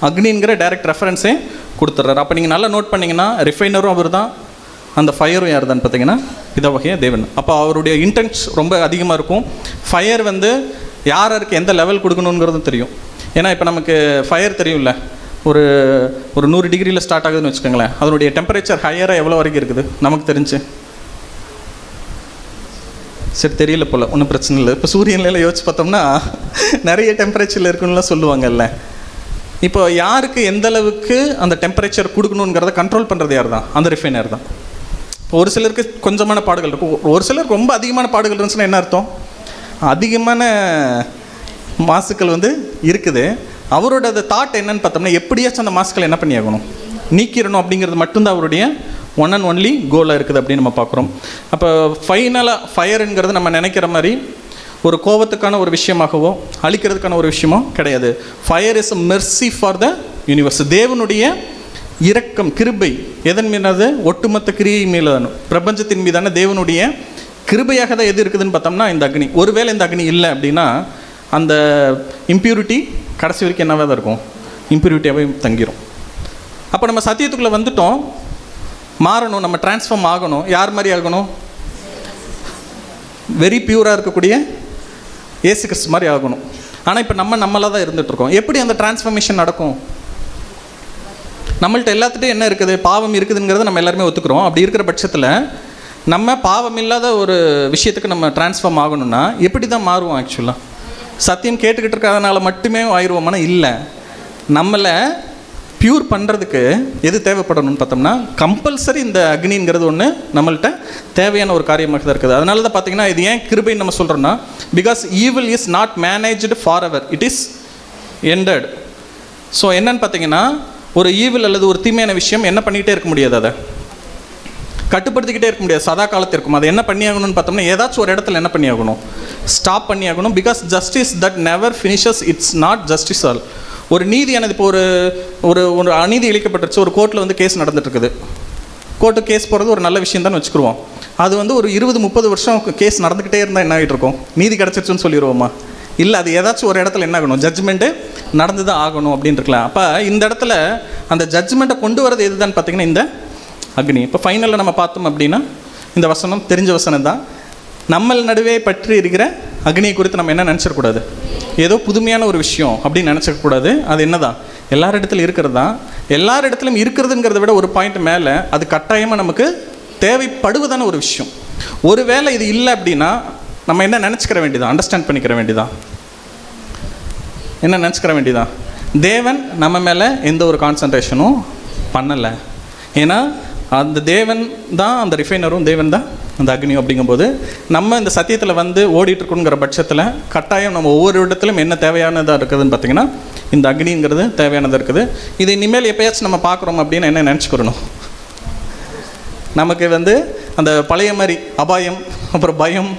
அக்னிங்கிற டைரக்ட் ரெஃபரன்ஸே கொடுத்துட்றாரு. அப்போ நீங்கள் நல்லா நோட் பண்ணிங்கன்னா ரிஃபைனரும் அவர் தான், அந்த ஃபயரும் யார் தான் பார்த்தீங்கன்னா இதை வகையாக தேவன். அப்போ அவருடைய இன்டென்ஸ் ரொம்ப அதிகமாக இருக்கும். ஃபயர் வந்து யாருக்கு எந்த லெவல் கொடுக்கணுங்கிறதும் தெரியும். ஏன்னா இப்போ நமக்கு ஃபயர் தெரியும்ல, ஒரு 100 டிகிரியில் ஸ்டார்ட் ஆகுதுன்னு வச்சுக்கோங்களேன், அதனுடைய டெம்பரேச்சர் ஹையராக எவ்வளோ வரைக்கும் இருக்குது நமக்கு தெரிஞ்சு சரி தெரியல போல், ஒன்றும் பிரச்சனை இல்லை. இப்போ சூரியனில் யோசிச்சு பார்த்தோம்னா நிறைய டெம்பரேச்சரில் இருக்குன்னுலாம் சொல்லுவாங்கல்ல. இப்போ யாருக்கு எந்த அளவுக்கு அந்த டெம்பரேச்சர் கொடுக்கணுங்கிறத கண்ட்ரோல் பண்ணுறது யார் தான்? அந்த ரிஃபைனர் தான். இப்போ ஒரு சிலருக்கு கொஞ்சமான பாடுகள் இருக்கும், ஒரு சிலருக்கு ரொம்ப அதிகமான பாடுகள் இருந்துச்சுன்னா என்ன அர்த்தம்? அதிகமான மாசுக்கள் வந்து இருக்குது. அவரோட அந்த தாட் என்னன்னு பார்த்தோம்னா, எப்படியாச்சும் அந்த மாசுக்களை என்ன பண்ணி ஆகணும், நீக்கிடணும் அப்படிங்கிறது மட்டும்தான் அவருடைய ஒன் அண்ட் ஒன்லி கோலாக இருக்குது அப்படின்னு நம்ம பார்க்குறோம். அப்போ ஃபைனலாக ஃபயருங்கிறது நம்ம நினைக்கிற மாதிரி ஒரு கோபத்துக்கான ஒரு விஷயமாகவோ அழிக்கிறதுக்கான ஒரு விஷயமோ கிடையாது. Fire is a Mercy for the universe. தேவனுடைய இரக்கம், கிருபை எதன் மீதானது? ஒட்டுமொத்த கிரியை மீதான, பிரபஞ்சத்தின் மீதான தேவனுடைய கிருபையாக தான் எது இருக்குதுன்னு பார்த்தோம்னா இந்த அக்னி. ஒருவேளை இந்த அக்னி இல்லை அப்படின்னா அந்த இம்ப்யூரிட்டி கடைசி வரைக்கும் என்னவாக தான் இருக்கும்? இம்ப்யூரிட்டியாகவே தங்கிடும். அப்போ நம்ம சத்தியத்துக்குள்ளே வந்துட்டோம், மாறணும், நம்ம டிரான்ஸ்ஃபார்ம் ஆகணும். யார் மாதிரி ஆகணும்? வெரி பியூராக இருக்கக்கூடிய இயேசு கிறிஸ்து மாதிரி ஆகணும். ஆனால் இப்போ நம்மளாக தான் இருந்துகிட்ருக்கோம். எப்படி அந்த டிரான்ஸ்ஃபர்மேஷன் நடக்கும்? நம்மள்ட்ட எல்லாத்துட்டும் என்ன இருக்குது? பாவம் இருக்குதுங்கிறத நம்ம எல்லாருமே ஒத்துக்கிறோம். அப்படி இருக்கிற பட்சத்தில் நம்ம பாவம் இல்லாத ஒரு விஷயத்துக்கு நம்ம டிரான்ஸ்ஃபார்ம் ஆகணும்னா எப்படி தான் மாறுவோம்? ஆக்சுவலாக சத்தியம் கேட்டுக்கிட்டு இருக்கிறதுனால மட்டுமே ஆயிடுவோம்னா இல்லை. நம்மளை பியூர் பண்ணுறதுக்கு எது தேவைப்படணும்னு பார்த்தோம்னா கம்பல்சரி இந்த அக்னிங்கிறது ஒன்று நம்மள்கிட்ட தேவையான ஒரு காரியமாக தான் இருக்குது. அதனால தான் பார்த்தீங்கன்னா இது ஏன் கிருபைன்னு நம்ம சொல்கிறோன்னா, because evil is not managed for ever, it is ended. So என்னன்னு பார்த்தீங்கன்னா, ஒரு ஈவில் அல்லது ஒரு தீமையான விஷயம் என்ன பண்ணிக்கிட்டே இருக்க முடியாது, அதை கட்டுப்படுத்திக்கிட்டே இருக்க முடியாது, சதா காலத்தில் இருக்கும். அதை என்ன பண்ணி ஆகணும்னு பார்த்தோம்னா ஏதாச்சும் ஒரு இடத்துல என்ன பண்ணி ஆகணும், ஸ்டாப் பண்ணி ஆகணும். Because justice that never finishes, it's not justice all. ஒரு நீதியானது இப்போ ஒரு ஒரு ஒரு அநீதி இழைக்கப்பட்டுருச்சு, ஒரு கோர்ட்டில் வந்து கேஸ் நடந்துட்டுருக்குது. கோர்ட்டு கேஸ் போகிறது ஒரு நல்ல விஷயம் தான் வச்சுக்குருவோம். அது வந்து ஒரு 20-30 வருஷம் கேஸ் நடந்துக்கிட்டே இருந்தால் என்ன ஆகிட்டு இருக்கும்? நீதி கிடச்சிருச்சுன்னு சொல்லிடுவோமா? இல்லை, அது ஏதாச்சும் ஒரு இடத்துல என்ன ஆகணும், ஜட்ஜ்மெண்ட்டு நடந்து தான் ஆகணும் அப்படின்னு இருக்கலாம். அப்போ இந்த இடத்துல அந்த ஜட்ஜ்மெண்ட்டை கொண்டு வரது எதுதான் பார்த்தீங்கன்னா இந்த அக்னி. இப்போ ஃபைனலில் நம்ம பார்த்தோம் அப்படின்னா இந்த வசனம் தெரிஞ்ச வசனம் தான். நம்ம நடுவே பற்றி இருக்கிற அக்னியை குறித்து நம்ம என்ன நினச்சிடக்கூடாது, ஏதோ புதுமையான ஒரு விஷயம் அப்படின்னு நினச்சிடக்கூடாது. அது என்ன தான்? எல்லார் இடத்துலையும் இருக்கிறது தான். எல்லார் இடத்துலையும் இருக்கிறதுங்கிறத விட ஒரு பாயிண்ட் மேலே அது கட்டாயமாக நமக்கு தேவைப்படுவதான ஒரு விஷயம். ஒரு வேளை இது இல்லை அப்படின்னா நம்ம என்ன நினச்சிக்கிற வேண்டியதான், அண்டர்ஸ்டாண்ட் பண்ணிக்கிற வேண்டியதான். என்ன நினச்சிக்கிற வேண்டியதான்? தேவன் நம்ம மேலே எந்த ஒரு கான்சன்ட்ரேஷனும் பண்ணலை. ஏன்னா அந்த தேவன் தான் அந்த ரிஃபைனரும், தேவன் தான் அந்த அக்னியும். அப்படிங்கும்போது நம்ம இந்த சத்தியத்தில் வந்து ஓடிட்டுருக்குங்கிற பட்சத்தில் கட்டாயம் நம்ம ஒவ்வொரு இடத்துலையும் என்ன தேவையானதாக இருக்குதுன்னு பார்த்தீங்கன்னா இந்த அக்னிங்கிறது தேவையானதாக இருக்குது. இது இனிமேல் எப்போயாச்சும் நம்ம பார்க்குறோம் அப்படின்னு என்ன நினச்சிக்கிறணும், நமக்கு வந்து அந்த பழைய மாதிரி அபாயம், அப்புறம் பயம்,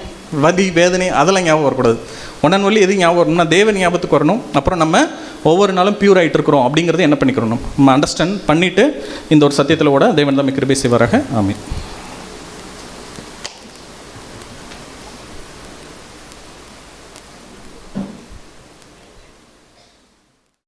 வலி, வேதனை அதெல்லாம் ஞாபகம் வரக்கூடாது. ஒன் அண்ட் ஒன்லி எது ஞாபகம் வரணும்னா தேவன் ஞாபகத்துக்கு வரணும். அப்புறம் நம்ம ஒவ்வொரு நாளும் பியூர் ஆகிட்டு இருக்கிறோம் அப்படிங்கிறது என்ன பண்ணிக்கிறோம், நம்ம அண்டர்ஸ்டாண்ட் பண்ணிவிட்டு இந்த ஒரு சத்தியத்தில் கூட தேவன் தான் கிருபை செய்வாராக. ஆமென்.